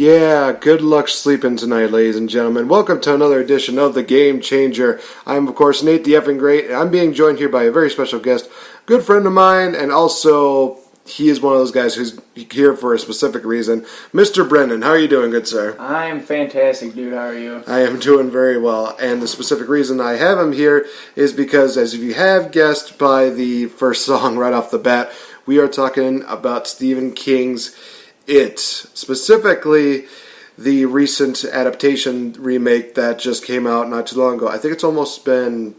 Yeah, good luck sleeping tonight, ladies and gentlemen. Welcome to another edition of The Game Changer. I'm, of course, Nate the Effing Great, and I'm being joined here by a very special guest, good friend of mine, and also he is one of those guys who's here for a specific reason. Mr. Brennan, how are you doing, good sir? I am fantastic, dude. How are you? I am doing very well, and the specific reason I have him here is because, as you have guessed by the first song right off the bat, we are talking about Stephen King's It, specifically the recent adaptation remake that just came out not too long ago. I think it's almost been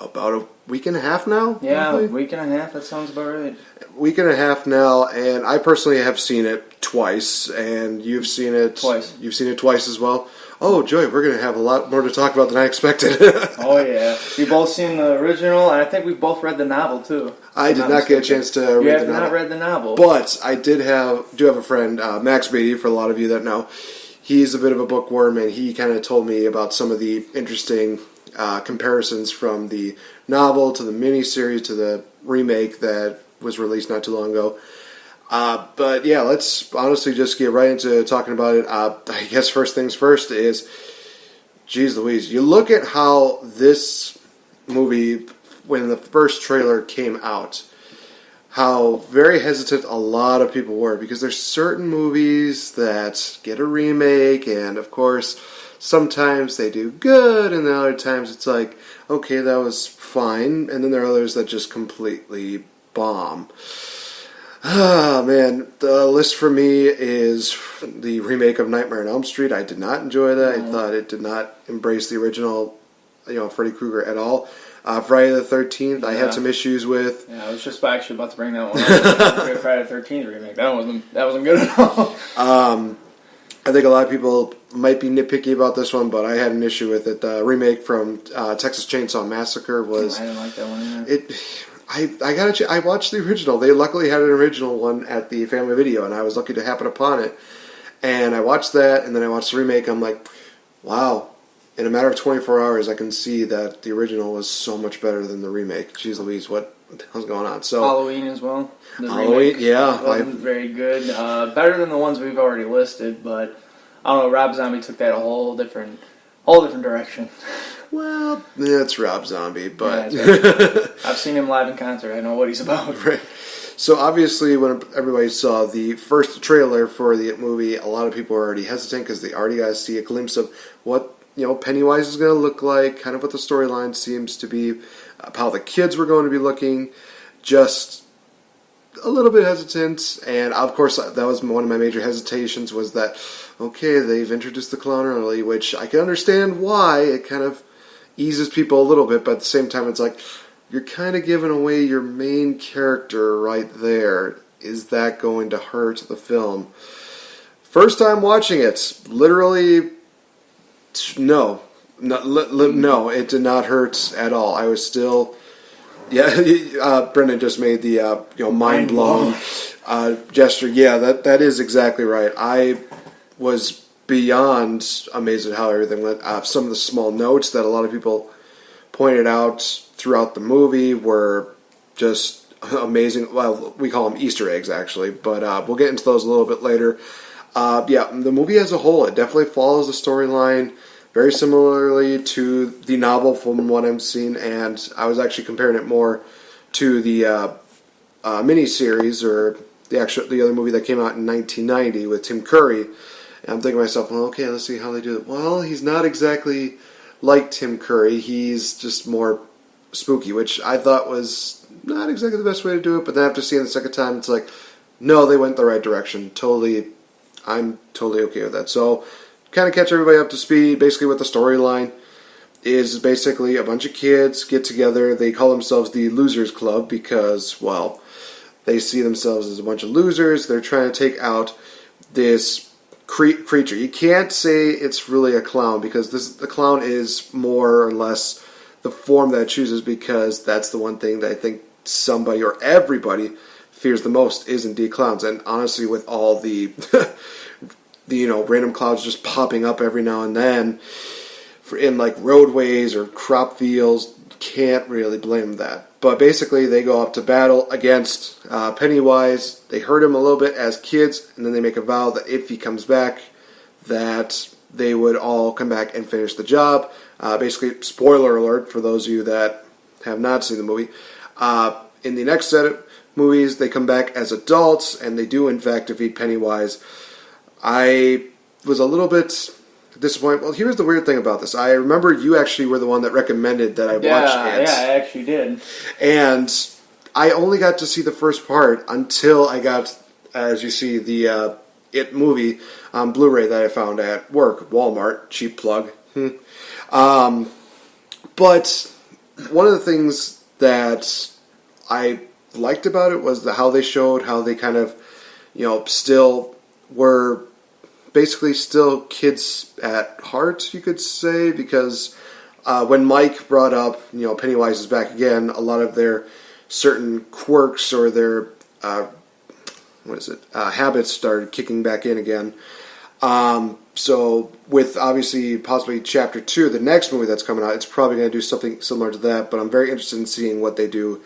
about a week and a half now. Yeah, roughly? a week and a half. That sounds about right. Week and a half now, and I personally have seen it twice, and you've seen it twice. You've seen it twice as well. Oh, Joy, we're going to have a lot more to talk about than I expected. Oh, yeah. We've both seen the original, and I think we've both read the novel, too. I did not get a chance to read the novel. You have not read the novel. But I do have a friend, Max Beatty, for a lot of you that know. He's a bit of a bookworm, and he kind of told me about some of the interesting comparisons from the novel to the miniseries to the remake that was released not too long ago. But yeah, let's honestly just get right into talking about it. I guess first things first is, geez Louise, you look at how this movie, when the first trailer came out, how very hesitant a lot of people were, because there's certain movies that get a remake, and of course, sometimes they do good, and then other times it's like, okay, that was fine, and then there are others that just completely bomb. Ah, man, the list for me is the remake of Nightmare on Elm Street. I did not enjoy that. I thought it did not embrace the original, Freddy Krueger at all. Friday the 13th, I had some issues with. Yeah, I was just actually about to bring that one up. Friday the 13th remake. That wasn't good at all. I think a lot of people might be nitpicky about this one, but I had an issue with it. The remake from Texas Chainsaw Massacre was... I didn't like that one either. I watched the original. They luckily had an original one at the Family Video, and I was lucky to happen upon it. And I watched that, and then I watched the remake. I'm like, wow. In a matter of 24 hours, I can see that the original was so much better than the remake. Jeez Louise, what the hell's going on? So Halloween as well. The Halloween, yeah. Wasn't very good. Better than the ones we've already listed, but I don't know, Rob Zombie took that a whole different direction. Well, it's Rob Zombie, but... Yeah, right. I've seen him live in concert. I know what he's about. Right. So obviously, when everybody saw the first trailer for the movie, a lot of people were already hesitant because they already got to see a glimpse of what Pennywise is going to look like, kind of what the storyline seems to be, how the kids were going to be looking, just a little bit hesitant. And of course, that was one of my major hesitations, was that, okay, they've introduced the clown early, which I can understand why. It kind of eases people a little bit, but at the same time, it's like, you're kind of giving away your main character right there. Is that going to hurt the film? First time watching it, literally, no, it did not hurt at all. I was still, Brendan just made the mind blown gesture. Yeah, that is exactly right. I was beyond amazed at how everything went. Some of the small notes that a lot of people pointed out throughout the movie were just amazing. Well, we call them Easter eggs, actually, but we'll get into those a little bit later. The movie as a whole, it definitely follows the storyline very similarly to the novel from what I'm seeing, and I was actually comparing it more to the miniseries, or the other movie that came out in 1990 with Tim Curry. And I'm thinking to myself, well, okay, let's see how they do it. Well, he's not exactly like Tim Curry. He's just more spooky, which I thought was not exactly the best way to do it. But then after seeing it the second time, it's like, no, they went the right direction. I'm totally okay with that. So, kind of catch everybody up to speed. Basically, what the storyline is basically a bunch of kids get together. They call themselves the Losers Club because, well, they see themselves as a bunch of losers. They're trying to take out this creature. You can't say it's really a clown, because the clown is more or less the form that it chooses, because that's the one thing that I think somebody or everybody fears the most is indeed clowns. And honestly, with all the random clouds just popping up every now and then in like roadways or crop fields, can't really blame that. But basically, they go up to battle against Pennywise. They hurt him a little bit as kids, and then they make a vow that if he comes back, that they would all come back and finish the job. Basically, spoiler alert for those of you that have not seen the movie. In the next set of movies, they come back as adults, and they do, in fact, defeat Pennywise. I was a little bit disappointed. Well, here's the weird thing about this. I remember you actually were the one that recommended that I watch it. Yeah, I actually did. And I only got to see the first part until I got, as you see, the It movie on Blu-ray that I found at work, Walmart, cheap plug. But one of the things that I liked about it was how they showed how they kind of, still were basically still kids at heart, you could say, because when Mike brought up, Pennywise is back again, a lot of their certain quirks or their habits started kicking back in again. So with obviously possibly Chapter 2, the next movie that's coming out, it's probably going to do something similar to that. But I'm very interested in seeing what they do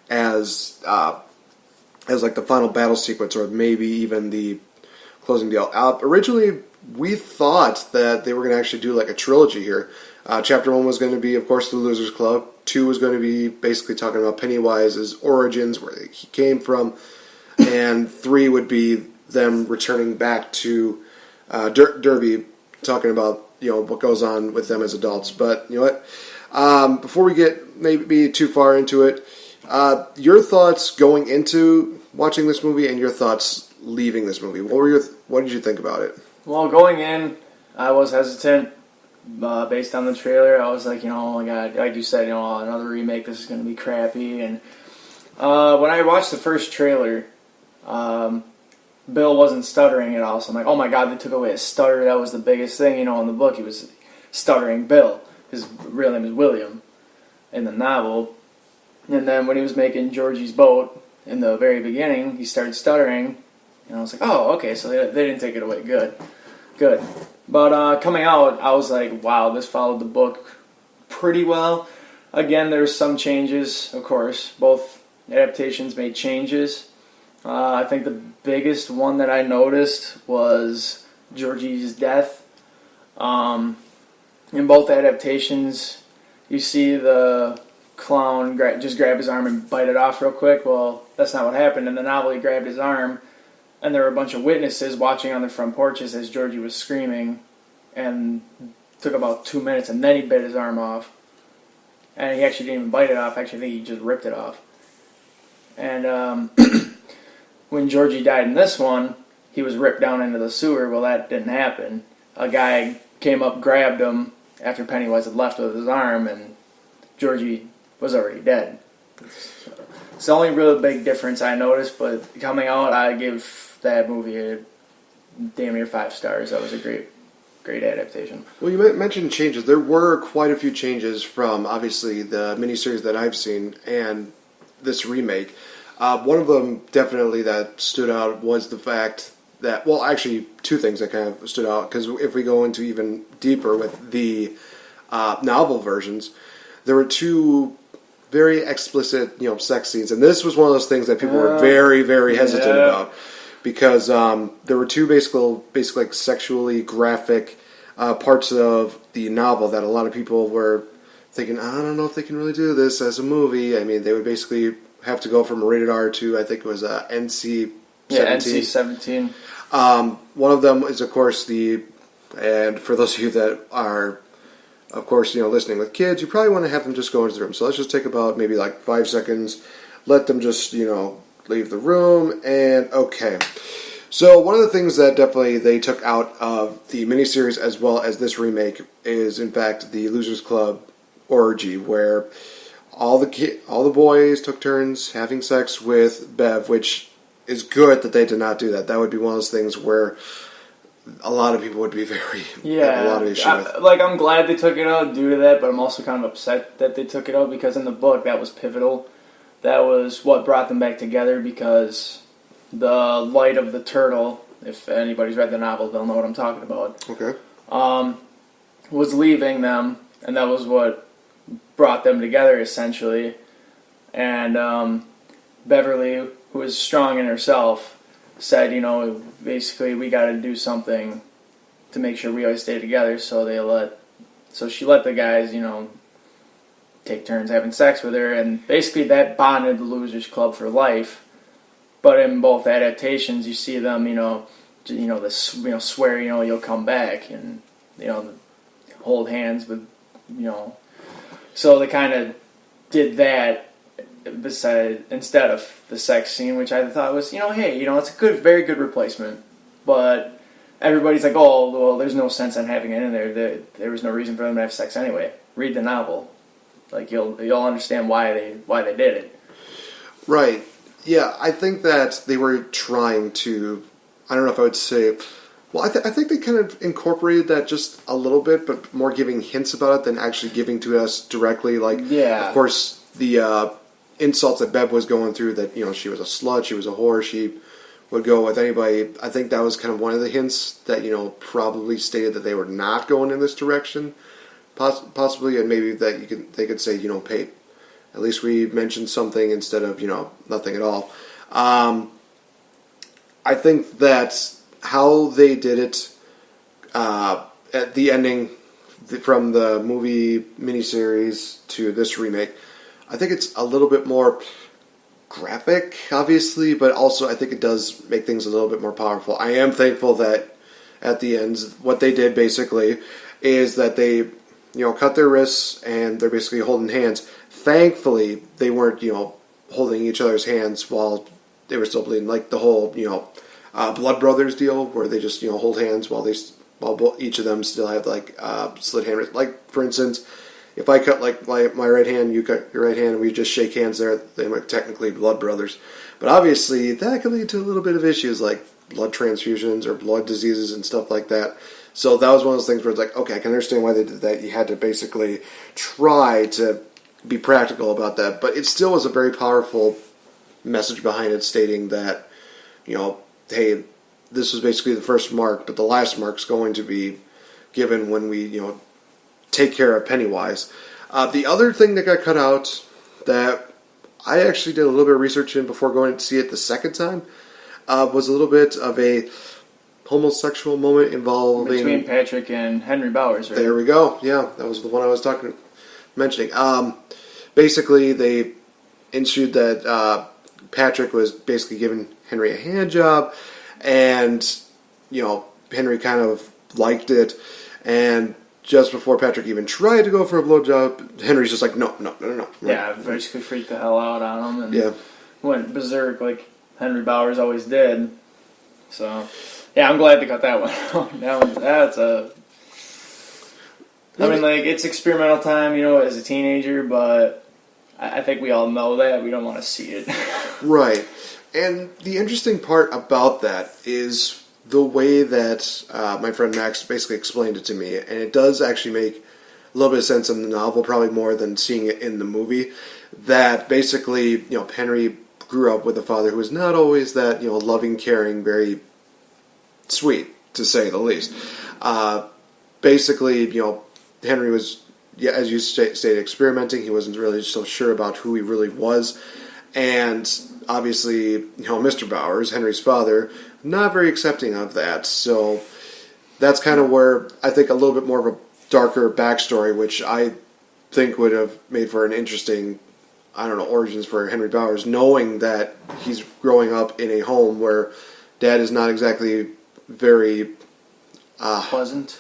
as like the final battle sequence, or maybe even the closing deal. Originally, we thought that they were going to actually do like a trilogy here. Chapter 1 was going to be, of course, the Losers Club. 2 was going to be basically talking about Pennywise's origins, where he came from, and 3 would be them returning back to Derby, talking about what goes on with them as adults. But you know what? Before we get maybe too far into it, your thoughts going into watching this movie and your thoughts leaving this movie. What did you think about it? Well, going in, I was hesitant based on the trailer. I was like, oh my god, like you said, another remake. This is going to be crappy. And when I watched the first trailer, Bill wasn't stuttering at all, so I'm like, oh my god, they took away his stutter. That was the biggest thing, in the book. He was stuttering Bill. His real name is William in the novel. And then when he was making Georgie's boat in the very beginning, he started stuttering, and I was like, oh, okay, so they didn't take it away. Good. But coming out, I was like, wow, this followed the book pretty well. Again, there's some changes, of course. Both adaptations made changes. I think the biggest one that I noticed was Georgie's death. In both adaptations, you see the clown just grab his arm and bite it off real quick. Well, that's not what happened. In the novel, he grabbed his arm, and there were a bunch of witnesses watching on the front porches as Georgie was screaming, and took about 2 minutes, and then he bit his arm off. And he actually didn't even bite it off. Actually, I think he just ripped it off. And when Georgie died in this one, he was ripped down into the sewer. Well, that didn't happen. A guy came up, grabbed him after Pennywise had left with his arm, and Georgie was already dead. It's the only real big difference I noticed, but coming out, I give that movie a damn near 5 stars. That was a great adaptation. Well, you mentioned changes. There were quite a few changes from, obviously, the miniseries that I've seen and this remake. One of them definitely that stood out was the fact that, well, actually, 2 things that kind of stood out, because if we go into even deeper with the novel versions, there were 2 very explicit, sex scenes, and this was one of those things that people were very, very hesitant about, because there were 2 basically like sexually graphic parts of the novel that a lot of people were thinking, I don't know if they can really do this as a movie. I mean, they would basically have to go from rated R to, I think it was NC-17. Yeah, NC-17. One of them is, of course, and for those of you that are, of course, listening with kids, you probably want to have them just go into the room. So let's just take about maybe like 5 seconds, let them just, leave the room, and okay. So one of the things that definitely they took out of the miniseries as well as this remake is, in fact, the Losers Club orgy, where all the boys took turns having sex with Bev, which is good that they did not do that. That would be one of those things where a lot of people would be very have a lot of issue with. I'm glad they took it out due to that, but I'm also kind of upset that they took it out, because in the book that was pivotal. That was what brought them back together, because the light of the turtle, if anybody's read the novel, they'll know what I'm talking about. Okay. Was leaving them, and that was what brought them together, essentially. And Beverly, who was strong in herself, said, basically we got to do something to make sure we always stay together. So she let the guys, take turns having sex with her, and basically that bonded the Losers Club for life. But in both adaptations, you see them, swear, you'll come back, and hold hands with, So they kind of did that instead of the sex scene, which I thought was, hey, it's a very good replacement. But everybody's like, oh, well, there's no sense in having it in there. There was no reason for them to have sex anyway. Read the novel. Like you'll understand why they did it. Right. Yeah, I think that they were trying to. I don't know if I would say. Well, I think they kind of incorporated that just a little bit, but more giving hints about it than actually giving to us directly. Like, yeah. Of course, the insults that Bev was going through, that she was a slut, she was a whore, she would go with anybody. I think that was kind of one of the hints that probably stated that they were not going in this direction, possibly, and maybe that they could say hey, at least we mentioned something instead of nothing at all. I think that how they did it at the ending from the movie miniseries to this remake, I think it's a little bit more graphic, obviously, but also I think it does make things a little bit more powerful. I am thankful that at the end, what they did basically is that they, cut their wrists and they're basically holding hands. Thankfully, they weren't, holding each other's hands while they were still bleeding, like the whole, Blood Brothers deal, where they just, hold hands while each of them still have slit hand wrists. Like, for instance, if I cut my right hand, you cut your right hand, and we just shake hands there, they might technically be blood brothers. But obviously, that can lead to a little bit of issues like blood transfusions or blood diseases and stuff like that. So that was one of those things where it's like, okay, I can understand why they did that. You had to basically try to be practical about that. But it still was a very powerful message behind it, stating that, hey, this was basically the first mark, but the last mark's going to be given when we, take care of Pennywise. The other thing that got cut out that I actually did a little bit of research in before going to see it the second time was a little bit of a homosexual moment involving between Patrick and Henry Bowers, right? There we go. Yeah, that was the one I was mentioning. Basically, they ensued that Patrick was basically giving Henry a hand job, and Henry kind of liked it, and just before Patrick even tried to go for a blowjob, Henry's just like, no. Yeah, basically freaked the hell out on him and went berserk like Henry Bowers always did. So, yeah, I'm glad they got that one. I mean, it's experimental time, as a teenager, but I think we all know that. We don't want to see it. Right. And the interesting part about that is the way that my friend Max basically explained it to me, and it does actually make a little bit of sense in the novel, probably more than seeing it in the movie, that basically, Henry grew up with a father who was not always that, loving, caring, very sweet, to say the least. Basically, Henry was, as you stated, experimenting. He wasn't really so sure about who he really was. And obviously, Mr. Bowers, Henry's father, not very accepting of that. So that's kind of where I think a little bit more of a darker backstory, which I think would have made for an interesting, origins for Henry Bowers, knowing that he's growing up in a home where dad is not exactly very pleasant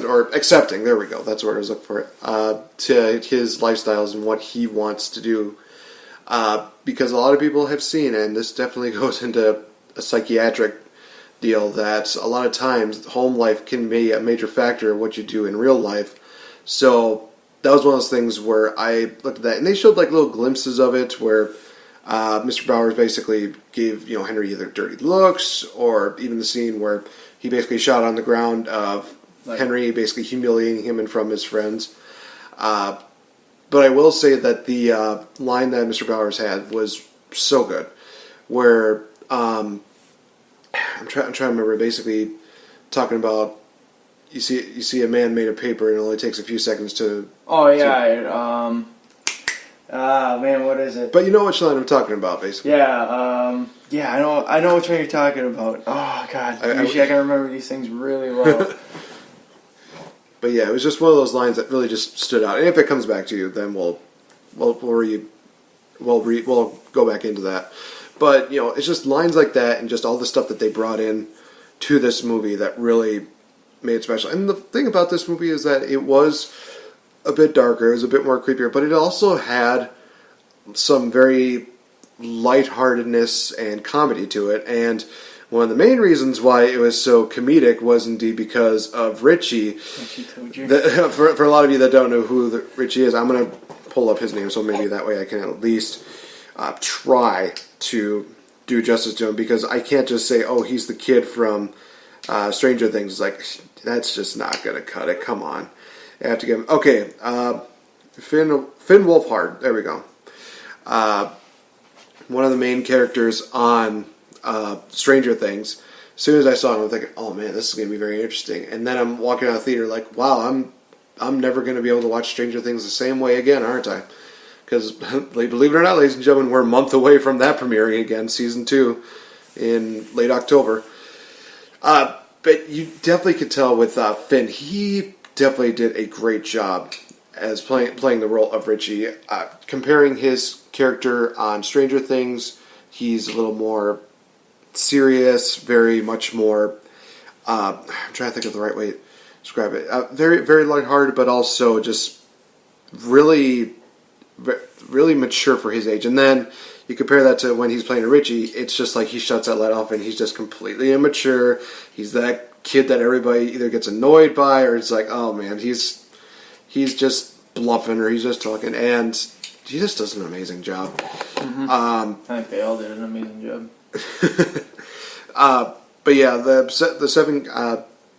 or accepting. There we go. That's where I was looking for it. To his lifestyles and what he wants to do. Because a lot of people have seen, and this definitely goes into a psychiatric deal, that a lot of times home life can be a major factor of what you do in real life. So that was one of those things where I looked at that, and they showed little glimpses of it where Mr. Bowers basically gave Henry either dirty looks, or even the scene where he basically shot on the ground of Henry, basically humiliating him in front of his friends. But I will say that the line that Mr. Bowers had was so good, where I'm trying to remember, basically talking about you see a man made of paper and it only takes a few seconds to. Oh yeah, Ah, man, what is it? But you know which line I'm talking about, basically. Yeah, I know which one you're talking about. Oh God, usually I can remember these things really well. But yeah, it was just one of those lines that really just stood out. And if it comes back to you, then we'll go back into that. But you know, it's just lines like that, and just all the stuff that they brought in to this movie that really made it special. And the thing about this movie is that it was a bit darker, it was a bit more creepier, but it also had some very lightheartedness and comedy to it. And one of the main reasons why it was so comedic was indeed because of Richie. For a lot of you that don't know who Richie is, I'm going to pull up his name, so maybe that way I can at least try to do justice to him, because I can't just say, oh, he's the kid from Stranger Things. It's like, that's just not going to cut it. Come on. I have to give him... Okay, Finn Wolfhard. There we go. One of the main characters on Stranger Things. As soon as I saw him, I'm thinking, oh man, this is going to be very interesting. And then I'm walking out of the theater like, wow, I'm never going to be able to watch Stranger Things the same way again, aren't I? Because, believe it or not, ladies and gentlemen, we're a month away from that premiering again, season 2, in late October. But you definitely could tell with Finn, he definitely did a great job as playing the role of Richie. Comparing his character on Stranger Things, he's a little more serious, very much more... I'm trying to think of the right way to describe it. Very, very lighthearted, but also just really mature for his age. And then you compare that to when he's playing a Richie, it's just like he shuts that light off and he's just completely immature. He's that kid that everybody either gets annoyed by, or it's like, oh man, he's just bluffing, or he's just talking, and he just does an amazing job. Mm-hmm. I think they all did an amazing job. But yeah, the seven,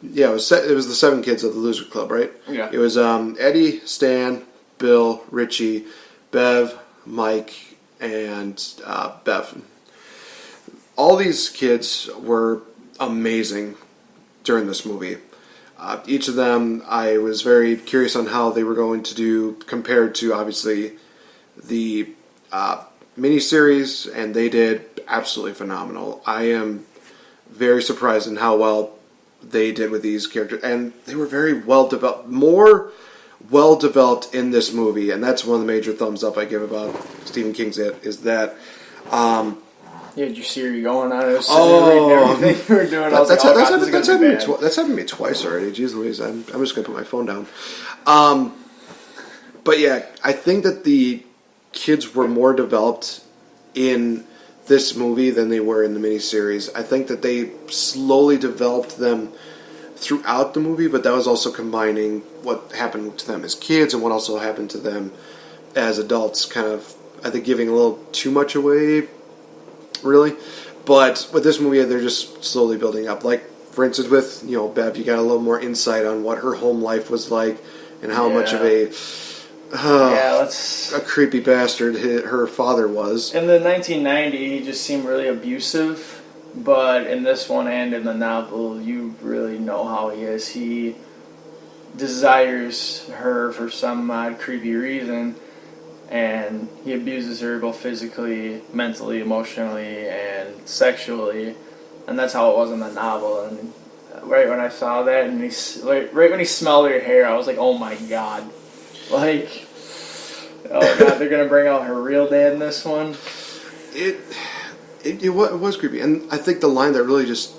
it was the 7 kids of the Loser Club, right? Yeah. It was Eddie, Stan, Bill, Richie, Bev, Mike, and Bev. All these kids were amazing during this movie. Each of them, I was very curious on how they were going to do compared to, obviously, the miniseries, and they did absolutely phenomenal. I am very surprised in how well they did with these characters, and they were very well developed, more well developed in this movie, and that's one of the major thumbs up I give about Stephen King's It, is that yeah, did you see where you're going on it? Everything you were doing. That's happened to me twice already. Jeez Louise, I'm just going to put my phone down. But yeah, I think that the kids were more developed in this movie than they were in the miniseries. I think that they slowly developed them throughout the movie, but that was also combining what happened to them as kids and what also happened to them as adults, kind of, I think, giving a little too much away, really. But with this movie, they're just slowly building up. Like, for instance, with, Bev, you got a little more insight on what her home life was like and how much of a creepy bastard her father was. In the 1990, he just seemed really abusive, but in this one and in the novel, you really know how he is. He desires her for some odd, creepy reason, and he abuses her both physically, mentally, emotionally, and sexually, and that's how it was in the novel. And right when I saw that, and right when he smelled her hair, I was like, oh my god. Like, oh god, they're gonna bring out her real dad in this one. It was creepy, and I think the line that really just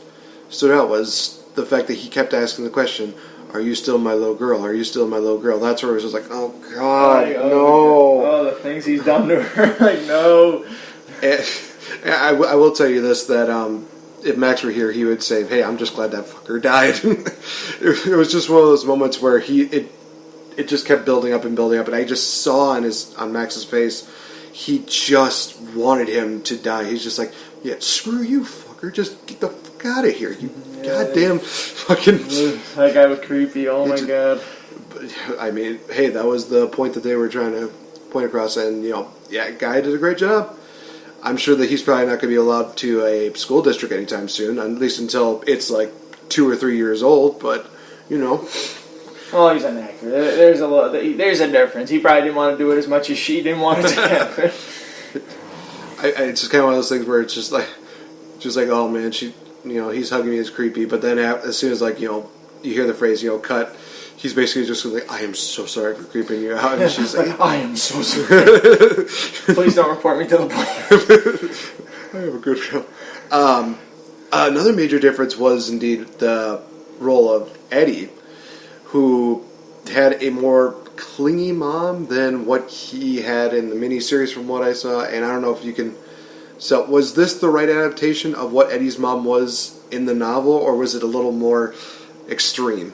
stood out was the fact that he kept asking the question, "Are you still my little girl? Are you still my little girl?" That's where it was just like, "Oh God, no!" Oh, the things he's done to her, like no. And I will tell you this: that if Max were here, he would say, "Hey, I'm just glad that fucker died." It was just one of those moments where it just kept building up, and I just saw on Max's face, he just wanted him to die. He's just like, yeah, screw you, fucker, just get the fuck out of here, you goddamn fucking... That guy was creepy, oh my god. I mean, hey, that was the point that they were trying to point across, and, guy did a great job. I'm sure that he's probably not going to be allowed to a school district anytime soon, at least until it's like 2 or 3 years old, but, Well, he's an actor. There's a difference. He probably didn't want to do it as much as she didn't want it to happen. It's just kind of one of those things where it's just like, oh man, he's hugging me, it's creepy. But then as soon as you hear the phrase, cut, he's basically just like, I am so sorry for creeping you out. And she's like, I am so sorry. Please don't report me to the police. I have a good show. Another major difference was indeed the role of Eddie, who had a more clingy mom than what he had in the miniseries from what I saw. And I don't know if you can... So was this the right adaptation of what Eddie's mom was in the novel, or was it a little more extreme?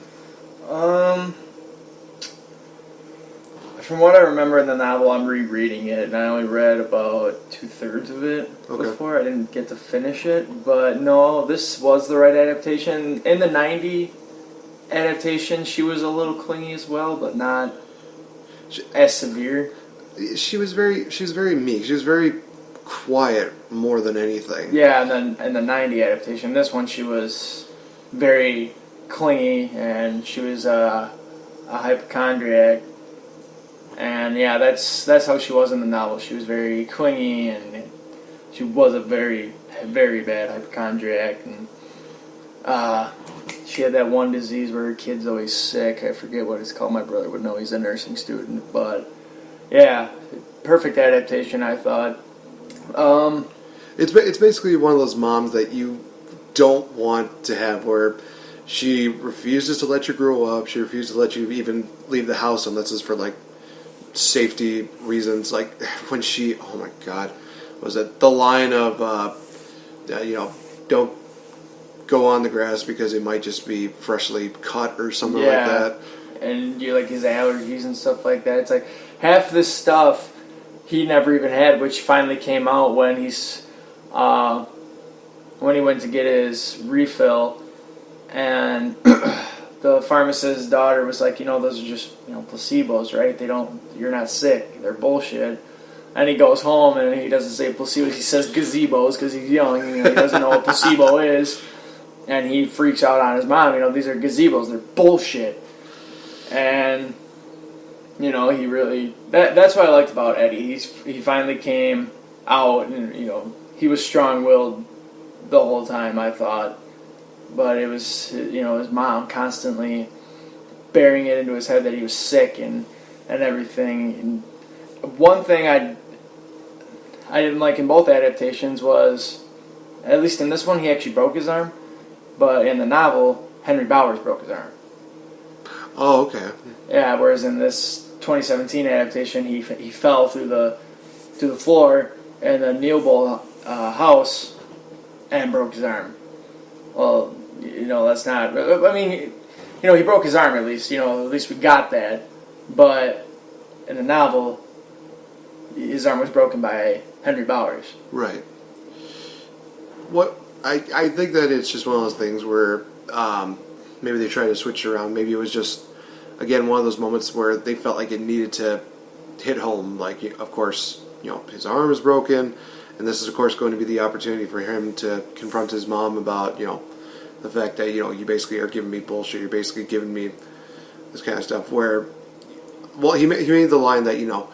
From what I remember in the novel, I'm rereading it, and I only read about 2/3 of it before. I didn't get to finish it, but no, this was the right adaptation. In the 90 adaptation, she was a little clingy as well, but not as severe. She was very meek. She was very quiet more than anything. Yeah, and then in the 90 adaptation, this one she was very clingy, and she was a hypochondriac. And yeah, that's how she was in the novel. She was very clingy, and she was a very, very bad hypochondriac. And she had that one disease where her kid's always sick. I forget what it's called. My brother would know. He's a nursing student. But yeah, perfect adaptation, I thought. It's basically one of those moms that you don't want to have, where she refuses to let you grow up. She refuses to let you even leave the house unless it's for safety reasons. Like when she, oh my god, was it the line of don't go on the grass because it might just be freshly cut or something like that. And you his allergies and stuff like that. It's like half this stuff he never even had, which finally came out when he went to get his refill, and the pharmacist's daughter was like, those are just placebos, right? You're not sick. They're bullshit. And he goes home and he doesn't say placebos. He says gazebos because he's young. He doesn't know what placebo is, and he freaks out on his mom. These are gazebos. They're bullshit. And he really that's what I liked about Eddie. He finally came out, and he was strong-willed the whole time, I thought. But it was, his mom constantly bearing it into his head that he was sick and everything. And one thing I didn't like in both adaptations was, at least in this one, he actually broke his arm. But in the novel, Henry Bowers broke his arm. Oh, okay. Yeah, whereas in this 2017 adaptation, he fell through the floor in the Neil Bowl house and broke his arm. Well, that's not... I mean, he broke his arm at least. At least we got that. But in the novel, his arm was broken by Henry Bowers. Right. What I think that it's just one of those things where maybe they tried to switch it around. Maybe it was just, again, one of those moments where they felt like it needed to hit home. Like, of course, his arm is broken, and this is, of course, going to be the opportunity for him to confront his mom about, the fact that, you basically are giving me bullshit. You're basically giving me this kind of stuff where, well, he made the line that,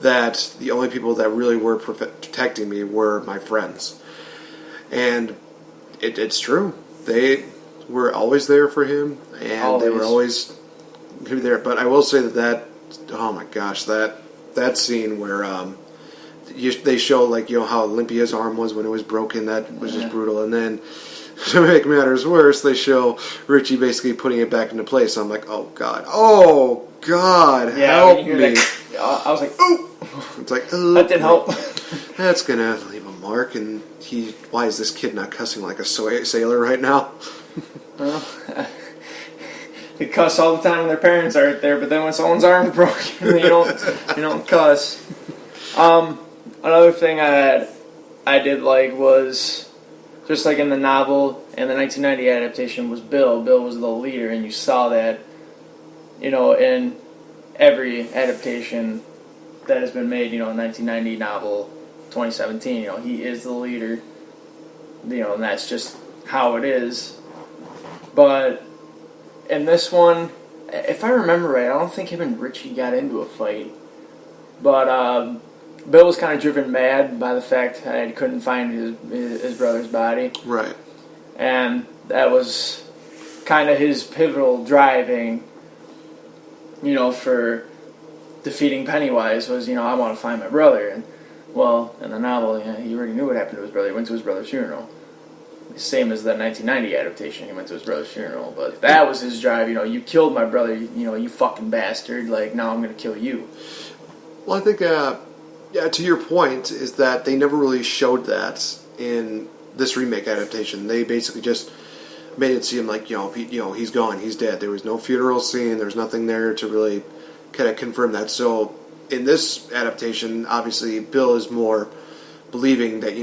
that the only people that really were protecting me were my friends. And it's true. They were always there for him, and they were always there. But I will say that oh my gosh, that scene where they show how limp his arm was when it was broken, that was just brutal. And then to make matters worse, they show Richie basically putting it back into place. I'm like, oh god, help me! I was like, ooh. It's like, that didn't help. That's gonna leave a mark. And why is this kid not cussing like a sailor right now? Well, they cuss all the time when their parents aren't there, but then when someone's arm is broken, you don't cuss. Another thing I did like was, just like in the novel and the 1990 adaptation, was Bill. Bill was the leader, and you saw that, in every adaptation that has been made, 1990 novel, 2017, he is the leader, and that's just how it is. But in this one, if I remember right, I don't think him and Richie got into a fight. But Bill was kind of driven mad by the fact that he couldn't find his brother's body. Right. And that was kind of his pivotal driving, for defeating Pennywise was, I want to find my brother. And, well, in the novel, he already knew what happened to his brother. He went to his brother's funeral. Same as the 1990 adaptation. He went to his brother's funeral. But that was his drive, you killed my brother, you fucking bastard. Like, now I'm going to kill you. Well, I think, to your point, is that they never really showed that in this remake adaptation. They basically just made it seem like, he's gone, he's dead. There was no funeral scene, there's nothing there to really kind of confirm that. So, in this adaptation, obviously, Bill is more believing that,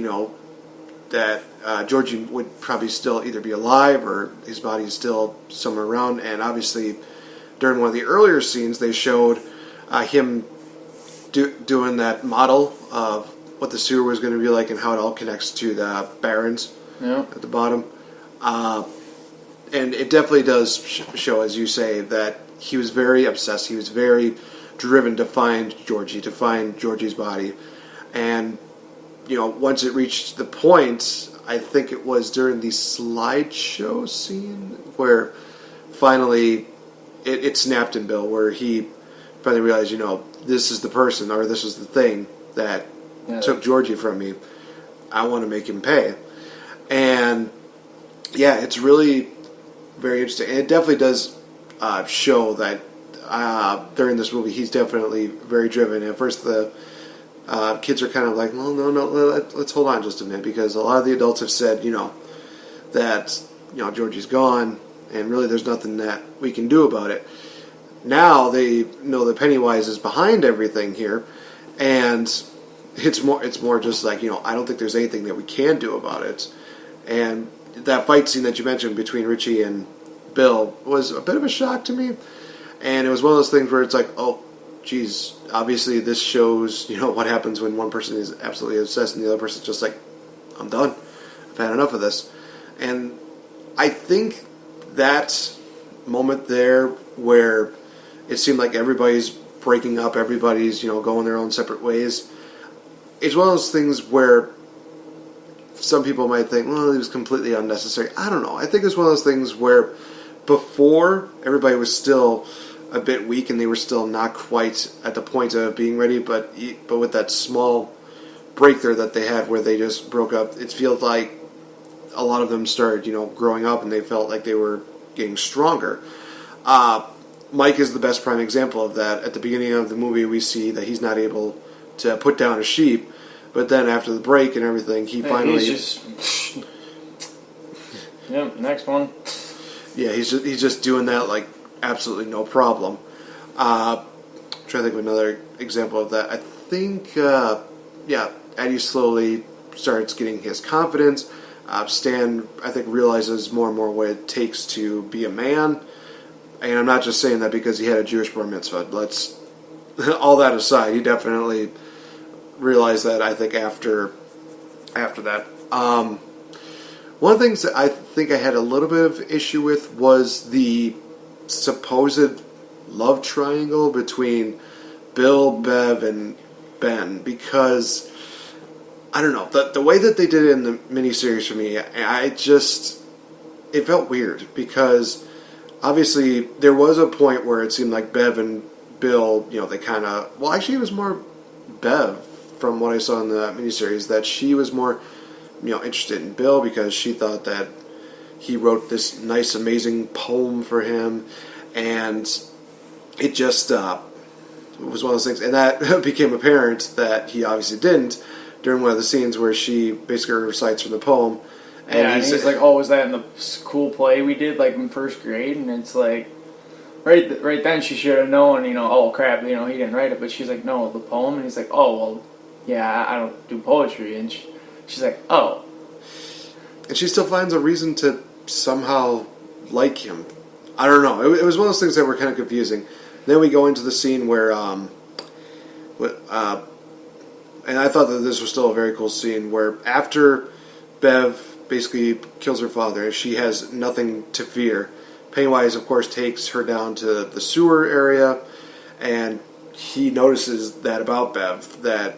that Georgie would probably still either be alive or his body is still somewhere around. And obviously, during one of the earlier scenes, they showed him doing that model of what the sewer was going to be like and how it all connects to the barrens at the bottom. And it definitely does show, as you say, that he was very obsessed. He was very driven to find Georgie, to find Georgie's body. And, once it reached the point, I think it was during the slideshow scene where finally it snapped in Bill, where he finally realized, this is the person, or this is the thing that took Georgie from me. I want to make him pay. And, yeah, it's really very interesting. And it definitely does show that during this movie, he's definitely very driven. At first, the kids are kind of like, well, no, let's hold on just a minute, because a lot of the adults have said, that, Georgie's gone, and really there's nothing that we can do about it. Now they know that Pennywise is behind everything here, and it's more just like, I don't think there's anything that we can do about it. And that fight scene that you mentioned between Richie and Bill was a bit of a shock to me, and it was one of those things where it's like, oh, geez, obviously this shows, what happens when one person is absolutely obsessed and the other person's just like, I'm done. I've had enough of this. And I think that moment there where it seemed like everybody's breaking up, everybody's, going their own separate ways, it's one of those things where some people might think, well, it was completely unnecessary. I don't know. I think it's one of those things where before, everybody was still a bit weak and they were still not quite at the point of being ready, but with that small break there that they had where they just broke up, it feels like a lot of them started, growing up, and they felt like they were getting stronger. Mike is the best prime example of that. At the beginning of the movie, we see that he's not able to put down a sheep, but then after the break and everything, he finally... He's just... Yep, next one. Yeah, he's just doing that like absolutely no problem. I'm trying to think of another example of that. I think, Eddie slowly starts getting his confidence. Stan, I think, realizes more and more what it takes to be a man. And I'm not just saying that because he had a Jewish bar mitzvah. Let's all that aside, he definitely realized that, I think, after that. One of the things that I think I had a little bit of issue with was the supposed love triangle between Bill, Bev, and Ben, because I don't know, the way that they did it in the miniseries for me, it felt weird, because obviously there was a point where it seemed like Bev and Bill, they kind of, well, actually it was more Bev from what I saw in the miniseries, that she was more, interested in Bill because she thought that he wrote this nice, amazing poem for him, and it just was one of those things. And that became apparent that he obviously didn't during one of the scenes where she basically recites from the poem. And he's like, "Oh, was that in the school play we did, like in first grade?" And it's like, right then she should have known, oh crap, he didn't write it. But she's like, "No, the poem." And he's like, "Oh, well, yeah, I don't do poetry." And she's like, "Oh." And she still finds a reason to somehow like him. I don't know. It was one of those things that were kind of confusing. Then we go into the scene where, and I thought that this was still a very cool scene, where after Bev basically kills her father, she has nothing to fear Pennywise, of course, takes her down to the sewer area, and he notices that about Bev, that,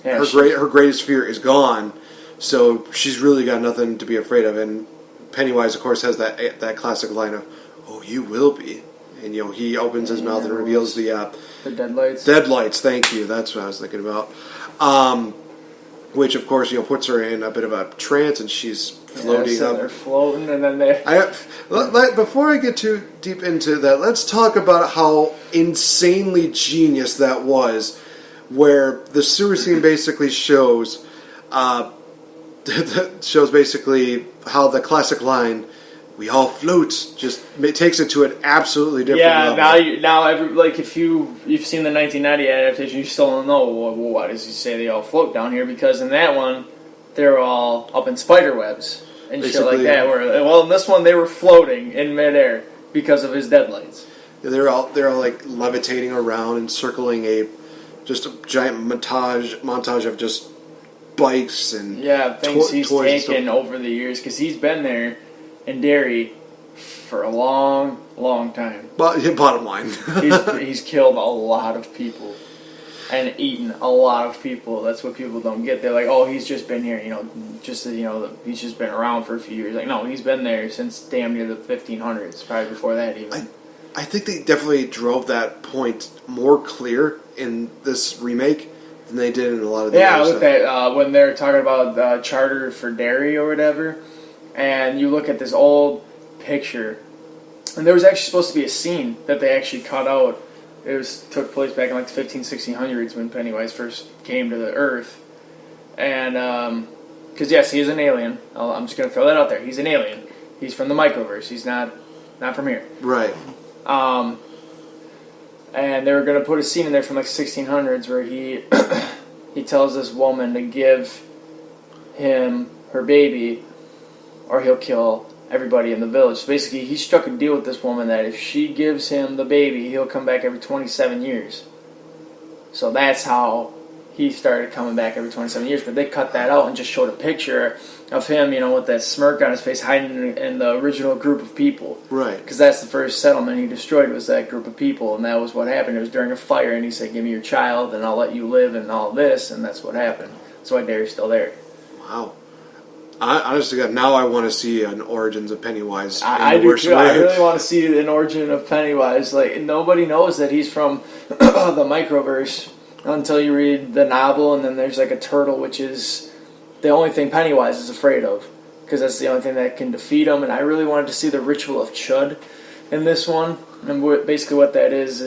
her greatest fear is gone, so she's really got nothing to be afraid of. And Pennywise, of course, has that classic line of, "Oh, you will be." And, he opens his mouth and reveals the deadlights. Deadlights, thank you. That's what I was thinking about. Which, of course, puts her in a bit of a trance, and she's floating so up. They're floating, and then they... Before I get too deep into that, let's talk about how insanely genius that was, where the sewer scene basically shows basically how the classic line, "We all float," just takes it to an absolutely different level. Now if you've seen the 1990 adaptation, you still don't know, well, why does he say they all float down here? Because in that one, they're all up in spider webs and basically, shit like that. Well, in this one, they were floating in midair because of his deadlights. Yeah, they're all like levitating around and circling just a giant montage of just bikes and things he's taken over the years, because he's been there in Derry for a long, long time. But bottom line, he's killed a lot of people and eaten a lot of people. That's what people don't get. They're like, "Oh, he's just been here, he's just been around for a few years." Like, no, he's been there since damn near the 1500s, probably before that even. I think they definitely drove that point more clear in this remake than they did in a lot of the other stuff. That when they're talking about charter for Derry or whatever, and you look at this old picture, and there was actually supposed to be a scene that they actually cut out. It took place back in like the 1600s when Pennywise first came to the Earth, and because yes, he is an alien. I'm just gonna throw that out there. He's an alien. He's from the microverse. He's not from here. Right. And they were going to put a scene in there from like 1600s where he tells this woman to give him her baby or he'll kill everybody in the village. So basically, he struck a deal with this woman that if she gives him the baby, he'll come back every 27 years. So that's how he started coming back every 27 years. But they cut that out and just showed a picture of him, with that smirk on his face, hiding in the original group of people. Right. Because that's the first settlement he destroyed, was that group of people, and that was what happened. It was during a fire, and he said, "Give me your child, and I'll let you live," and all this, and that's what happened. That's why Derry's still there. Wow. Honestly, God, now I want to see an origins of Pennywise. I do too. I really want to see an origin of Pennywise. Like, nobody knows that he's from the microverse until you read the novel, and then there's like a turtle, which is the only thing Pennywise is afraid of, because that's the only thing that can defeat him. And I really wanted to see the ritual of Chud in this one. And basically what that is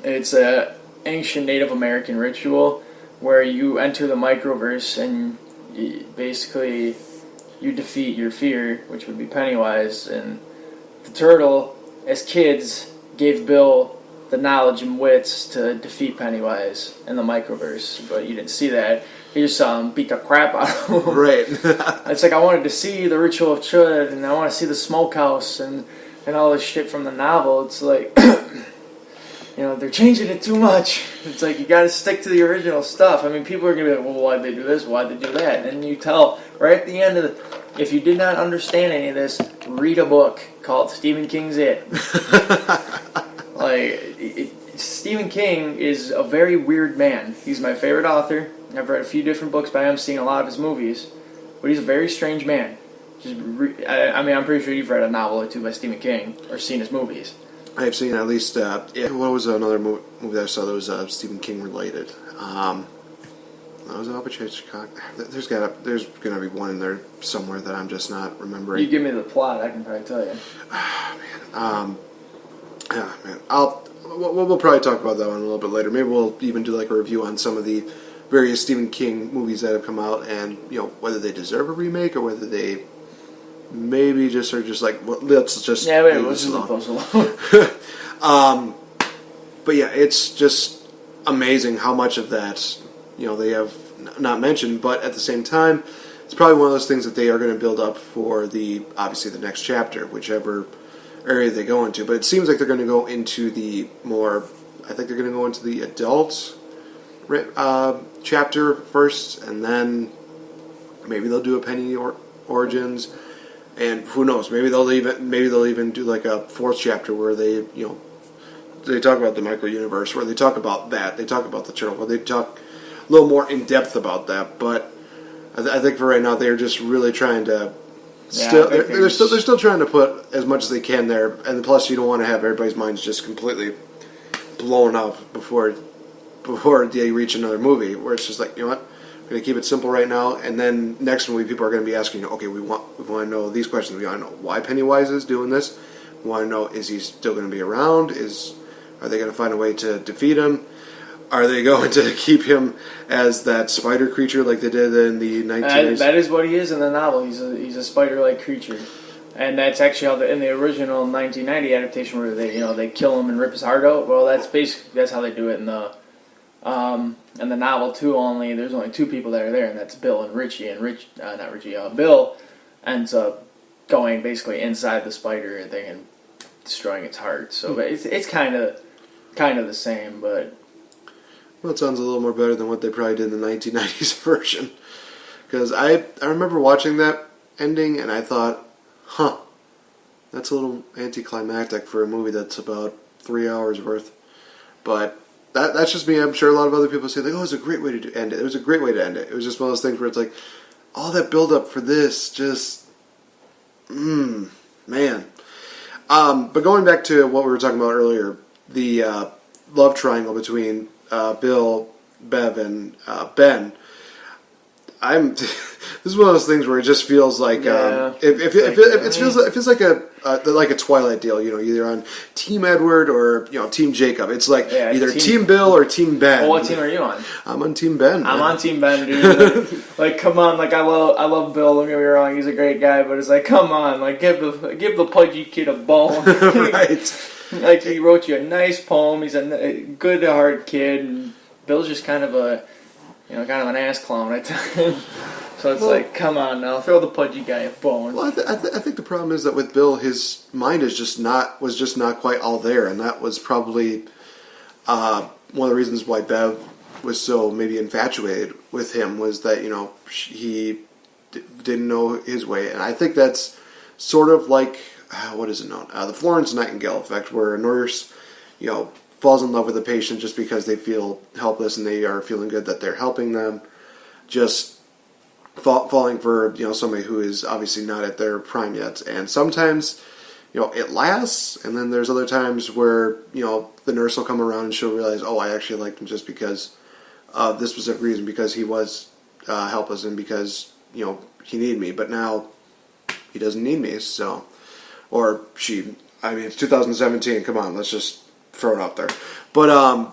it's a ancient Native American ritual where you enter the microverse and basically you defeat your fear, which would be Pennywise. And the turtle, as kids, gave Bill the knowledge and wits to defeat Pennywise in the microverse, but you didn't see that. You just saw him beat the crap out of him. Right. It's like I wanted to see the ritual of Chud, and I want to see the smokehouse and all this shit from the novel. It's like, they're changing it too much. It's like, you got to stick to the original stuff. I mean, people are going to be like, well, why'd they do this? Why'd they do that? And you tell right at the end of if you did not understand any of this, read a book called Stephen King's It. Stephen King is a very weird man. He's my favorite author. I've read a few different books by him, seen a lot of his movies, but he's a very strange man. I'm pretty sure you've read a novel or two by Stephen King or seen his movies. I've seen at least. What was another movie that I saw that was Stephen King related? That was Albert Hitchcock. There's gonna be one in there somewhere that I'm just not remembering. You give me the plot, I can probably tell you. We'll probably talk about that one a little bit later. Maybe we'll even do like a review on some of the various Stephen King movies that have come out, and whether they deserve a remake or whether they maybe just are just like, well, let's just let's just post alone. But yeah, it's just amazing how much of that they have not mentioned, but at the same time, it's probably one of those things that they are going to build up for obviously the next chapter, whichever area they go into. But it seems like they're going to go into the more, I think they're going to go into the adult chapter first, and then maybe they'll do a Penny Origins. And who knows? Maybe they'll even do like a fourth chapter where they talk about the micro universe, where they talk about that. They talk about the Chernobyl. They talk a little more in depth about that. But I think for right now they're just really trying to. They're still trying to put as much as they can there, and plus you don't want to have everybody's minds just completely blown up before they reach another movie, where it's just like, you know what, we're going to keep it simple right now, and then next movie people are going to be asking, okay, we want to know these questions. We want to know why Pennywise is doing this. We want to know, is he still going to be around? Are they going to find a way to defeat him? Are they going to keep him as that spider creature like they did in the 1980s? That is what he is in the novel. He's a spider-like creature, and that's actually how in the original 1990 adaptation where they kill him and rip his heart out. Well, that's how they do it in the novel too. There's only two people that are there, and that's Bill and Richie. And Bill ends up going basically inside the spider thing and destroying its heart. So it's kind of the same, but. Well, it sounds a little more better than what they probably did in the 1990s version. Because I remember watching that ending and I thought, that's a little anticlimactic for a movie that's about 3 hours worth. But that's just me. I'm sure a lot of other people say, like, oh, it's a great way to end it. It was a great way to end it. It was just one of those things where it's like, all that build-up for this, just, man. But going back to what we were talking about earlier, the love triangle between Bill, Bev, and Ben. This is one of those things where it just feels like it feels like a Twilight deal. Either on Team Edward or Team Jacob. It's like either Team Bill or Team Ben. Well, what team are you on? I'm on Team Ben. I'm on Team Ben, dude. Like, come on, like I love Bill. Don't get me wrong, he's a great guy, but it's like, come on, like give the pudgy kid a bone. Right. Like, he wrote you a nice poem. He's a good-hearted kid. And Bill's just kind of an ass clown at times. So it's like, come on now, throw the pudgy guy a bone. Well, I think the problem is that with Bill, his mind was just not quite all there, and that was probably one of the reasons why Bev was so maybe infatuated with him, was that he didn't know his way, and I think that's sort of like. What is it known? The Florence Nightingale effect, where a nurse, falls in love with a patient just because they feel helpless and they are feeling good that they're helping them, just falling for somebody who is obviously not at their prime yet. And sometimes, it lasts, and then there's other times where the nurse will come around and she'll realize, oh, I actually liked him just because of this specific reason, because he was helpless and because he needed me, but now he doesn't need me, so. Or she. I mean, it's 2017. Come on, let's just throw it out there. But, I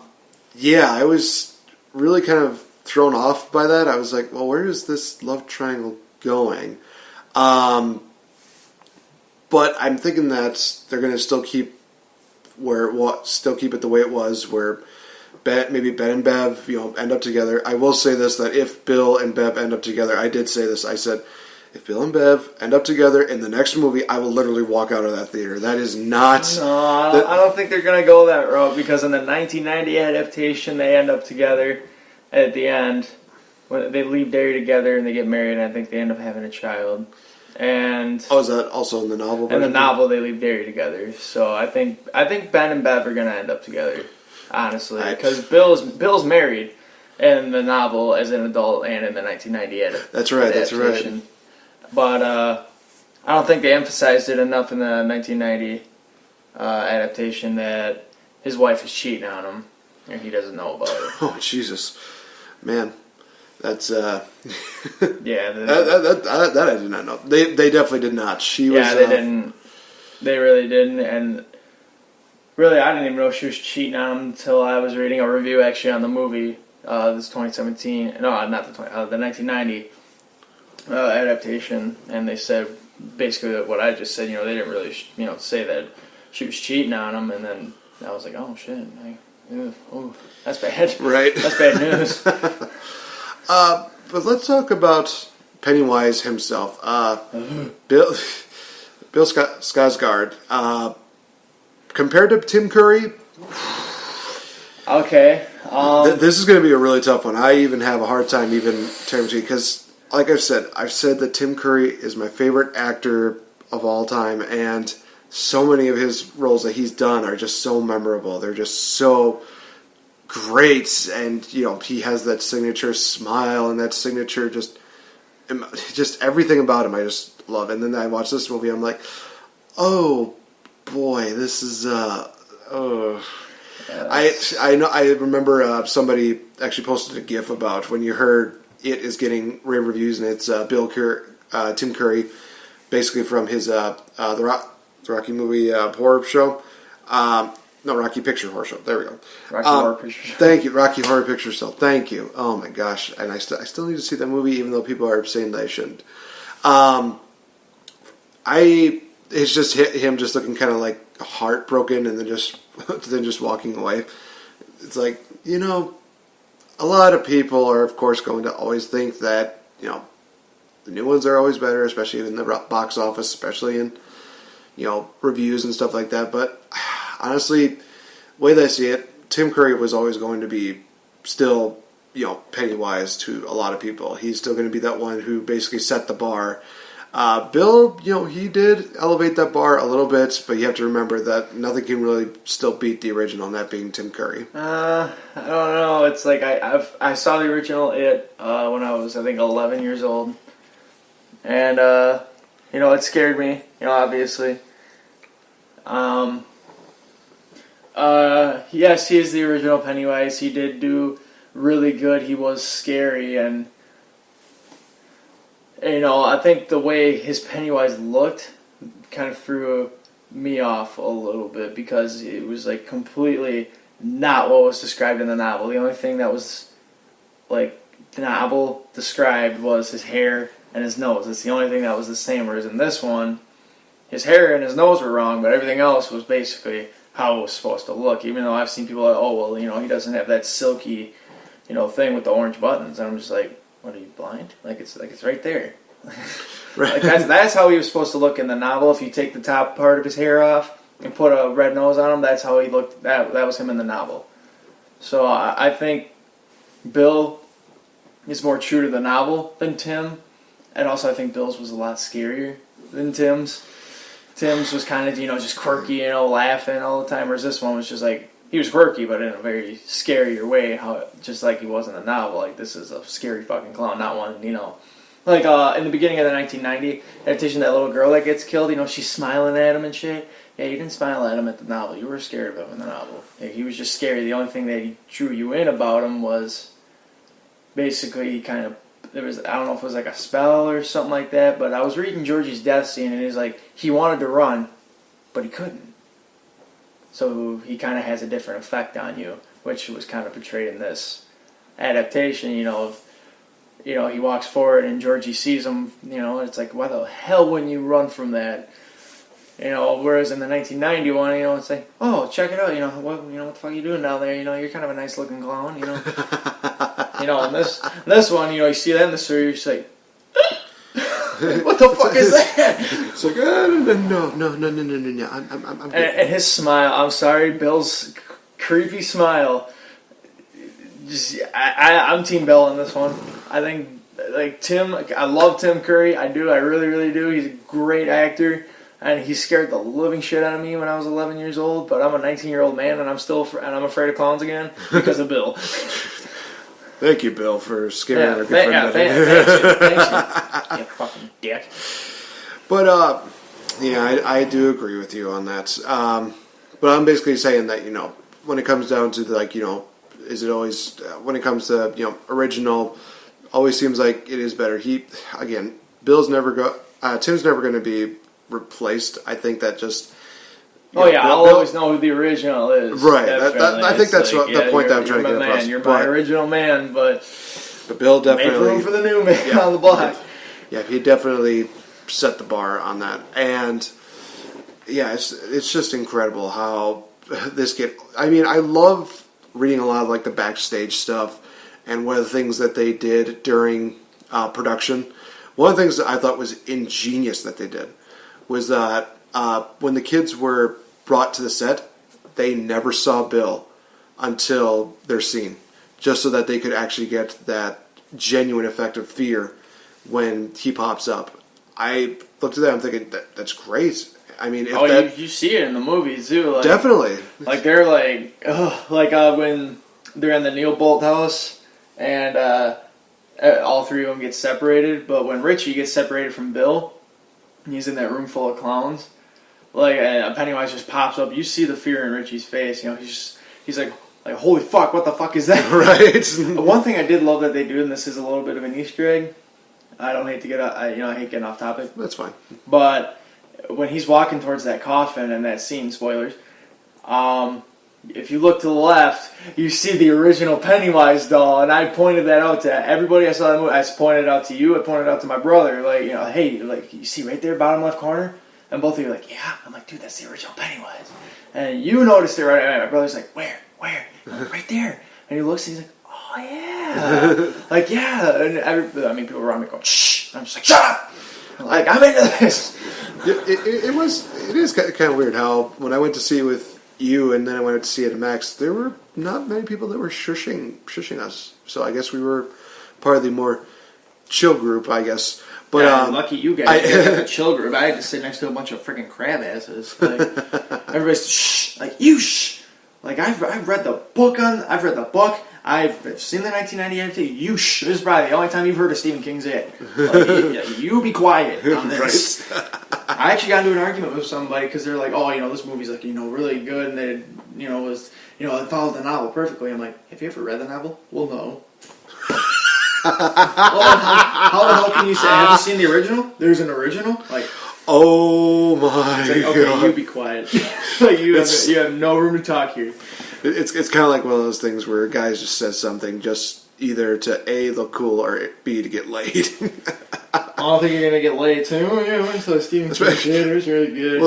was really kind of thrown off by that. I was like, well, where is this love triangle going? But I'm thinking that they're going to still keep it the way it was, where maybe Ben and Bev, end up together. I will say this, that if Bill and Bev end up together, I did say this, I said, if Bill and Bev end up together in the next movie, I will literally walk out of that theater. That is not... No, I don't think they're going to go that route, because in the 1990 adaptation, they end up together at the end. When they leave Derry together and they get married, and I think they end up having a child. And is that also in the novel version? In the novel, they leave Derry together. So I think Ben and Bev are going to end up together, honestly. Because Bill's married in the novel as an adult and in the 1990 adaptation. That's right. But I don't think they emphasized it enough in the 1990 adaptation that his wife is cheating on him, and he doesn't know about it. Oh, Jesus. Man, that's... yeah. That I did not know. They definitely did not. They didn't. They really didn't, and really, I didn't even know she was cheating on him until I was reading a review, actually, on the movie, this 2017... No, not the 1990... adaptation, and they said basically what I just said. They didn't really say that she was cheating on him, and then I was like, oh shit, that's bad. Right, that's bad news. But let's talk about Pennywise himself. Bill Skarsgård. Compared to Tim Curry. Okay. This is going to be a really tough one. I even have a hard time even telling you, because, like I've said that Tim Curry is my favorite actor of all time, and so many of his roles that he's done are just so memorable. They're just so great, and he has that signature smile and that signature just everything about him I just love. And then I watch this movie, I'm like, oh boy, this is I know. I remember somebody actually posted a GIF about when you heard it is getting rave reviews, and it's Tim Curry, basically from his the Rocky movie horror show. No, Rocky Picture Horror Show. There we go. Rocky Horror Picture Show. Thank you, Rocky Horror Picture Show. Thank you. Oh my gosh, and I still need to see that movie, even though people are saying that I shouldn't. It's just him just looking kind of like heartbroken, and then just walking away. It's like, a lot of people are of course going to always think that the new ones are always better, especially in the box office, especially in reviews and stuff like that. But honestly, the way that I see it, Tim Curry was always going to be still Pennywise to a lot of people. He's still going to be that one who basically set the bar. Bill, he did elevate that bar a little bit, but you have to remember that nothing can really still beat the original, and that being Tim Curry. I don't know. It's like I saw the original when I was, I think, 11 years old, and it scared me. Obviously. Yes, he is the original Pennywise. He did do really good. He was scary, and I think the way his Pennywise looked kind of threw me off a little bit, because it was like completely not what was described in the novel. The only thing that was like the novel described was his hair and his nose. It's the only thing that was the same, whereas in this one, his hair and his nose were wrong, but everything else was basically how it was supposed to look. Even though I've seen people like, he doesn't have that silky, thing with the orange buttons. And I'm just like, what, are you blind? It's right there. Right. That's how he was supposed to look in the novel. If you take the top part of his hair off and put a red nose on him, that's how he looked. That was him in the novel. So I think Bill is more true to the novel than Tim, and also I think Bill's was a lot scarier than Tim's. Tim's was kind of just quirky, laughing all the time, whereas this one was just like, he was quirky, but in a very scarier way, just like he was in the novel. Like, this is a scary fucking clown, not one, Like, in the beginning of the 1990 adaptation, that little girl that gets killed, she's smiling at him and shit. Yeah, you didn't smile at him at the novel. You were scared of him in the novel. Like, he was just scary. The only thing that he drew you in about him was basically he kind of, I don't know if it was like a spell or something like that, but I was reading Georgie's death scene, and he's like, he wanted to run, but he couldn't. So he kind of has a different effect on you, which was kind of portrayed in this adaptation, he walks forward and Georgie sees him, and it's like, why the hell wouldn't you run from that? Whereas in the 1991, it's like, oh, check it out, what the fuck are you doing down there? You're kind of a nice looking clown, and this one, you see that in the story, you're just like, what the fuck is that? It's like, no, I'm and his smile, I'm sorry, Bill's creepy smile. I'm Team Bill in this one. I think, like, Tim, I love Tim Curry. I do. I really, really do. He's a great actor, and he scared the living shit out of me when I was 11 years old. But I'm a 19-year-old man, and I'm afraid of clowns again because of Bill. Thank you, Bill, for scaring our good friend. Thanks you. You fucking dick. But I do agree with you on that. But I'm basically saying that when it comes down to is it always when it comes to original, always seems like it is better. Tim's never going to be replaced. I think that just I'll always know who the original is. Right. I think that's the point that I'm trying to get across. You're my original man, but Bill definitely make room for the new man on the block. Yeah, he definitely set the bar on that, and it's just incredible how this kid. I mean, I love reading a lot of the backstage stuff and one of the things that they did during production. One of the things that I thought was ingenious that they did was that when the kids were brought to the set, they never saw Bill until their scene, just so that they could actually get that genuine effect of fear when he pops up. I looked at that, I'm thinking that's great. I mean, if you see it in the movies too. Like, definitely. Like they're like, when they're in the Neil Bolt house and all three of them get separated. But when Richie gets separated from Bill, and he's in that room full of clowns. Like Pennywise just pops up. You see the fear in Richie's face. You know, he's like holy fuck, what the fuck is that? Right. One thing I did love that they do, and this is a little bit of an Easter egg. I don't hate to get I hate getting off topic. That's fine. But when he's walking towards that coffin and that scene, spoilers. If you look to the left, you see the original Pennywise doll, and I pointed that out to everybody I saw the movie. I pointed it out to you. I pointed it out to my brother. Like, hey, like you see right there, bottom left corner, and both of you are like, yeah. I'm like, dude, that's the original Pennywise. And you noticed it right away. My brother's like, where? I'm like, right there. And he looks, and he's like, oh yeah, like yeah. And people around me go, shh. And I'm just like, shut up. Like, I'm into this. It is kind of weird how when I went to see it with you and then I went to see it at Max, there were not many people that were shushing us. So I guess we were part of the more chill group, I guess. But lucky you guys. You had a chill group. I had to sit next to a bunch of freaking crab asses. Like, everybody's shh. Like, you shh. Like, I've read the book. I've seen the 1998 thing. You shh. This is probably the only time you've heard of Stephen King's It. Like, you be quiet on this. Right. I actually got into an argument with somebody because they're like, oh, this movie's like, really good, and they, it followed the novel perfectly. I'm like, have you ever read the novel? Well, no. How the hell can you say, have you seen the original? There's an original? Like, oh my it's like, okay, God. You be quiet. Like, you have no room to talk here. It's kind of like one of those things where a guy just says something just either to A, look cool, or B, to get laid. I don't think you're going to get laid, too. Oh, yeah, I saw Stephen King. It was really good.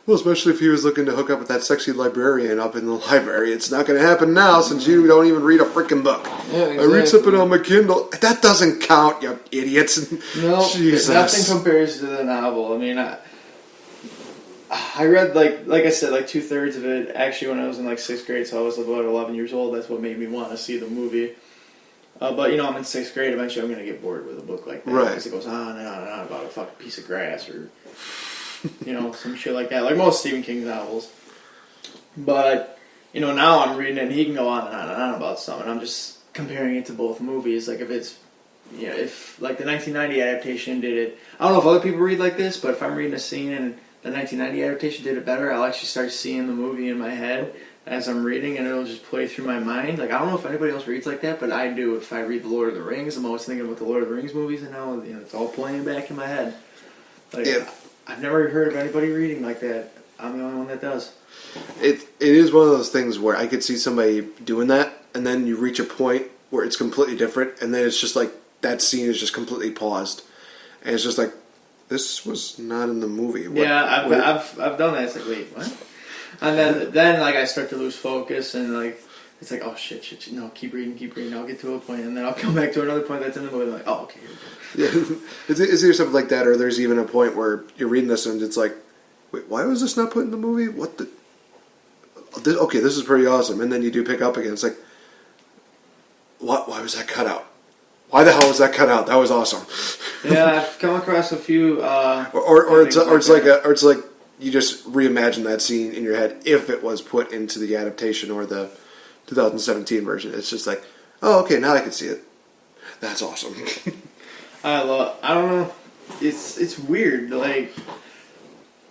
Well, especially if he was looking to hook up with that sexy librarian up in the library. It's not going to happen now since you don't even read a freaking book. Yeah, exactly. I read something on my Kindle. That doesn't count, you idiots. No, nothing compares to the novel. I mean, I read, like I said, 2/3 of it actually when I was in 6th grade, so I was about 11 years old. That's what made me want to see the movie. But, I'm in 6th grade. Eventually I'm going to get bored with a book like that. Right. Because it goes on and on and on about a fucking piece of grass or, some shit like that. Like most Stephen King novels. But, now I'm reading it and he can go on and on and on about something. I'm just comparing it to both movies. Like, if it's, if, the 1990 adaptation did it. I don't know if other people read like this, but if I'm reading a scene and the 1990 adaptation did it better, I'll actually start seeing the movie in my head as I'm reading, and it'll just play through my mind. Like, I don't know if anybody else reads like that, but I do. If I read The Lord of the Rings, I'm always thinking about the Lord of the Rings movies, and now it's all playing back in my head. Like, yeah. I've never heard of anybody reading like that. I'm the only one that does. It is one of those things where I could see somebody doing that, and then you reach a point where it's completely different, and then it's just like that scene is just completely paused, and it's just like, this was not in the movie. I've done that. It's like, wait, what? And then I start to lose focus, and it's like, oh shit, no, keep reading. I'll get to a point, and then I'll come back to another point that's in the movie. Like, oh, okay, here we go. Yeah. Is there something like that, or there's even a point where you're reading this and it's like, wait, why was this not put in the movie? What the? Okay, this is pretty awesome, and then you do pick up again. It's like, why was that cut out? Why the hell was that cut out? That was awesome. Yeah, I've come across a few. Or it's like you just reimagine that scene in your head if it was put into the adaptation or the 2017 version. It's just like, oh, okay, now I can see it. That's awesome. I don't know. It's weird. Like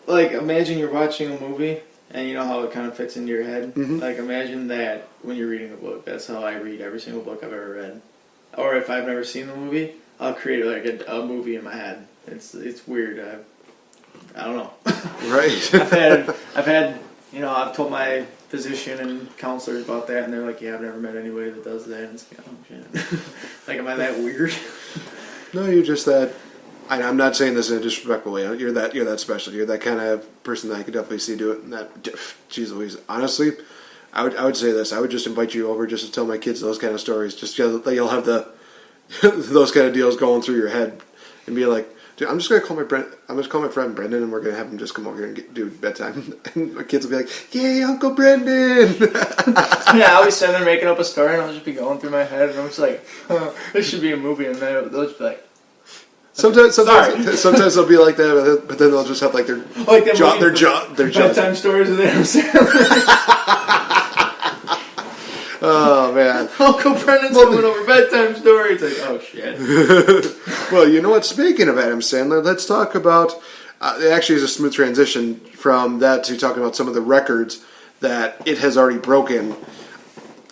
imagine you're watching a movie and you know how it kind of fits into your head. Mm-hmm. Like, imagine that when you're reading a book. That's how I read every single book I've ever read. Or if I've never seen the movie, I'll create a movie in my head. It's weird. I don't know. Right. I've had I've told my physician and counselors about that, and they're like, yeah, I've never met anybody that does that. And it's like, oh shit. Like, am I that weird? No, you're just that. I'm not saying this in a disrespectful way. You're that special. You're that kind of person that I could definitely see do it. And that, geez Louise, honestly, I would say this. I would just invite you over just to tell my kids those kind of stories. Just so you'll have those kind of deals going through your head, and be like, dude, I'm just gonna call my friend Brendan, and we're gonna have him just come over here and do bedtime. And my kids will be like, "Yay, Uncle Brendan!" Yeah, I'll be sitting there making up a story, and I'll just be going through my head, and I'm just like, "This should be a movie," and they'll just be like, Sometimes they'll be like that, but then they'll just have like their bedtime stories with Adam Sandler. Oh man, Uncle Brendan's going over bedtime stories. Like, oh shit. Well, you know what? Speaking of Adam Sandler, let's talk about. It actually is a smooth transition from that to talking about some of the records that it has already broken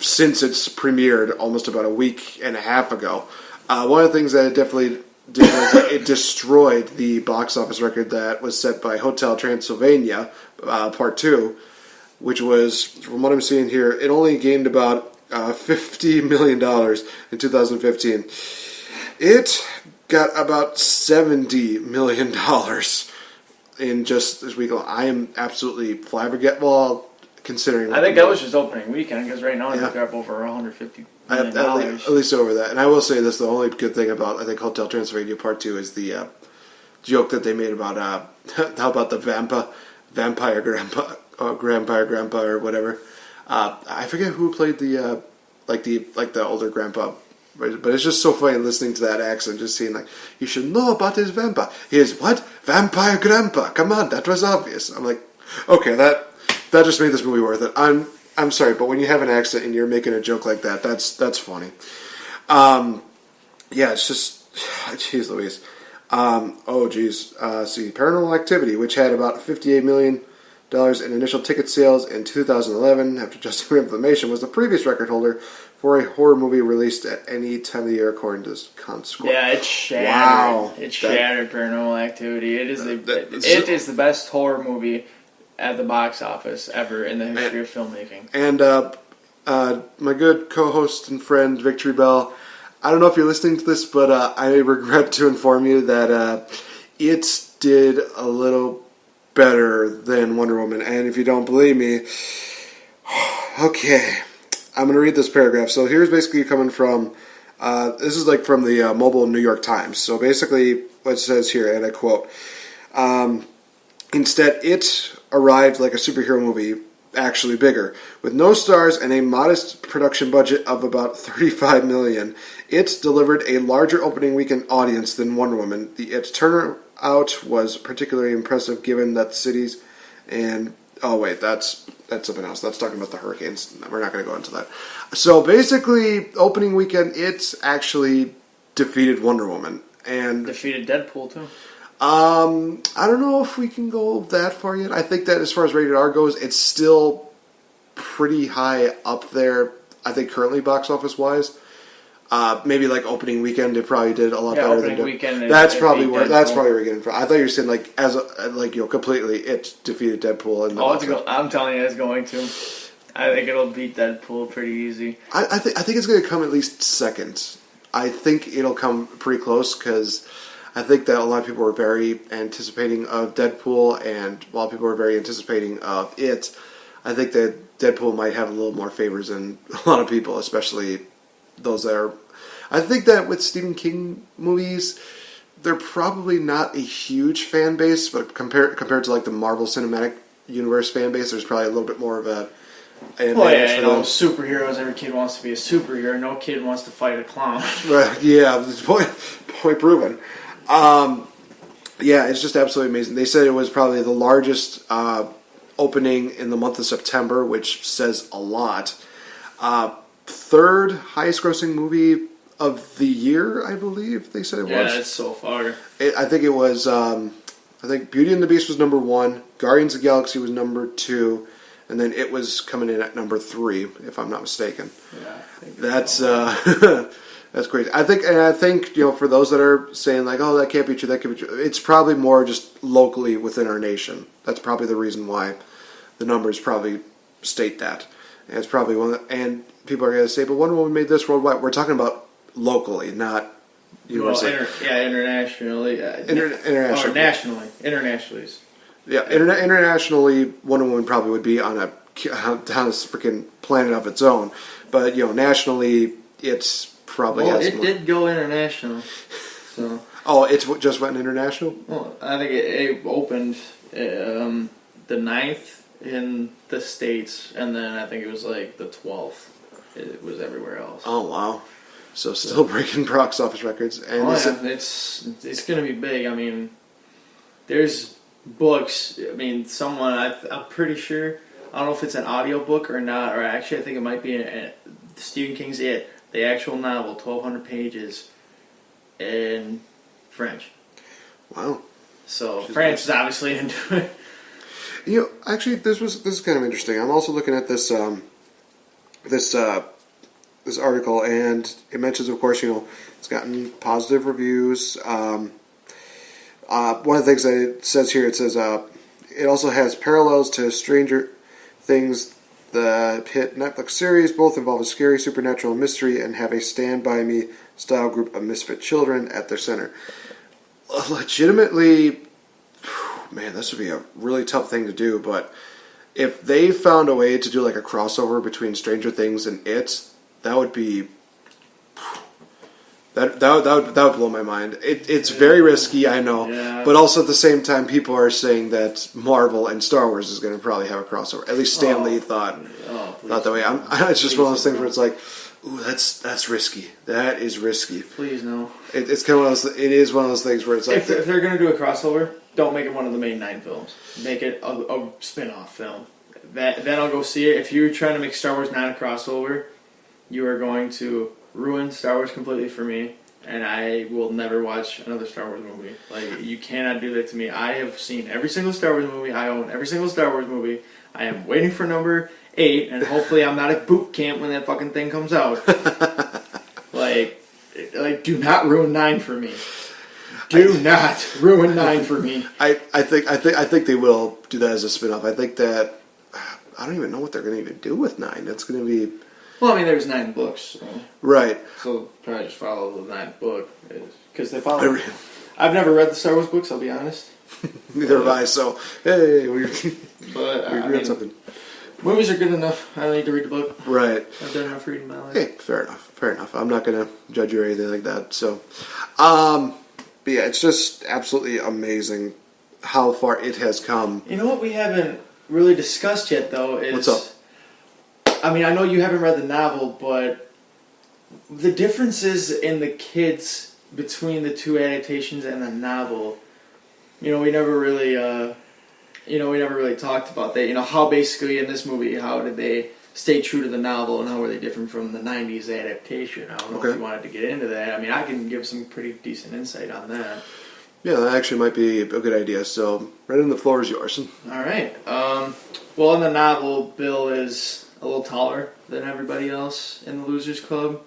since it's premiered almost about a week and a half ago. One of the things that it definitely did was it destroyed the box office record that was set by Hotel Transylvania, Part 2, which was, from what I'm seeing here, it only gained about $50 million in 2015. It got about $70 million in just this week. I am absolutely flabbergasted. Well, considering... I think that was just opening weekend, because right now they're up over $150 million. At least over that. And I will say this, the only good thing about, I think, Hotel Transylvania Part 2 is the joke that they made about, how about the vampire grandpa, or whatever. I forget who played the older grandpa, but it's just so funny listening to that accent, just seeing like, you should know about this vampire. He is what? Vampire grandpa. Come on, that was obvious. I'm like, okay, that just made this movie worth it. I'm sorry, but when you have an accent and you're making a joke like that, that's funny. Yeah, it's just, jeez Louise. See, Paranormal Activity, which had about $58 million in initial ticket sales in 2011, after Justice for Inflammation, was the previous record holder for a horror movie released at any time of the year, according to ConScore. Yeah, it shattered. Wow. It shattered Paranormal Activity. It is the best horror movie at the box office ever in the history of filmmaking. And my good co-host and friend, Victory Bell, I don't know if you're listening to this, but I regret to inform you that it did a little better than Wonder Woman. And if you don't believe me, okay, I'm going to read this paragraph. So here's basically coming from, this is like from the Mobile New York Times. So basically what it says here, and I quote, instead, it arrived like a superhero movie, actually bigger. With no stars and a modest production budget of about $35 million, it delivered a larger opening weekend audience than Wonder Woman. Its turnout was particularly impressive given that cities and... Oh, wait, that's something else. That's talking about the hurricanes. We're not going to go into that. So basically, opening weekend, it's actually defeated Wonder Woman. And defeated Deadpool, too. I don't know if we can go that far yet. I think that as far as rated R goes, it's still pretty high up there, I think, currently box office-wise. Maybe like opening weekend, it probably did a lot better than weekend. That's probably where we're getting from. I thought you were saying like completely it defeated Deadpool. I'm telling you, it's going to. I think it'll beat Deadpool pretty easy. I think it's going to come at least second. I think it'll come pretty close because I think that a lot of people were very anticipating of Deadpool, and a lot of people were very anticipating of it. I think that Deadpool might have a little more favors than a lot of people, especially those that are... I think that with Stephen King movies, they're probably not a huge fan base, but compared to like the Marvel Cinematic Universe fan base, there's probably a little bit more of a... superheroes, every kid wants to be a superhero. No kid wants to fight a clown. Right, yeah, point proven. Yeah, it's just absolutely amazing. They said it was probably the largest opening in the month of September, which says a lot. Third highest grossing movie of the year, I believe they said it was. Yeah, that's so far. I think it was, I think Beauty and the Beast was number 1, Guardians of the Galaxy was number 2, and then it was coming in at number 3, if I'm not mistaken. Yeah, I think that's that's crazy. I think for those that are saying like, oh, that can't be true, it's probably more just locally within our nation. That's probably the reason why the numbers probably state that. And it's probably and people are going to say, but Wonder Woman made this worldwide. We're talking about locally, not universally. Internationally. Internationally. Or nationally. Internationally. Yeah, internationally, Wonder Woman probably would be on a freaking planet of its own. But, nationally, it's probably... Well, it did go international. So. Oh, it just went international? Well, I think it opened the 9th in the States, and then I think it was like the 12th. It was everywhere else. Oh, wow. So still breaking box office records. And it's going to be big. I mean, there's books. I mean, I'm pretty sure. I don't know if it's an audiobook or not, or actually I think it might be Stephen King's It, the actual novel, 1,200 pages in French. Wow. So France is obviously into it. You know, actually, this is kind of interesting. I'm also looking at this this article, and it mentions, of course, it's gotten positive reviews. One of the things that it says here, it says it also has parallels to Stranger Things, the hit Netflix series. Both involve a scary supernatural mystery and have a Stand By Me style group of misfit children at their center. Legitimately, man, this would be a really tough thing to do, but if they found a way to do like a crossover between Stranger Things and It, that would be that would blow my mind. It's very risky, I know, but also at the same time, people are saying that Marvel and Star Wars is going to probably have a crossover. At least Stan Lee thought that way. It's just one of those things where it's like, ooh, that's risky. That is risky. Please no. It's kind of one of those. It is one of those things where it's like, if they're going to do a crossover, don't make it one of the main 9 films. Make it a spin-off film. Then I'll go see it. If you're trying to make Star Wars not a crossover, you are going to ruin Star Wars completely for me, and I will never watch another Star Wars movie. Like, you cannot do that to me. I have seen every single Star Wars movie. I own every single Star Wars movie. I am waiting for number 8, and hopefully I'm not at boot camp when that fucking thing comes out. like, do not ruin 9 for me. Do not ruin 9 for me. I think they will do that as a spin-off. I think that I don't even know what they're going to even do with 9. It's going to be. Well, I mean, there's 9 books. So. Right. So probably just follow the 9th book. Because they follow. I've never read the Star Wars books, I'll be honest. Neither have I, so, hey, we read something. Movies are good enough. I don't need to read the book. Right. I've done enough reading in my life. Okay, fair enough. I'm not going to judge you or anything like that, so. But yeah, it's just absolutely amazing how far it has come. You know what we haven't really discussed yet, though, is... What's up? I mean, I know you haven't read the novel, but the differences in the kids between the 2 adaptations and the novel, we never really talked about that. How basically in this movie, how did they stay true to the novel and how were they different from the 90s adaptation? I don't know if you wanted to get into that. I mean, I can give some pretty decent insight on that. Yeah, that actually might be a good idea. So, Brendan, the floor is yours. All right. Well, in the novel, Bill is a little taller than everybody else in the Losers Club.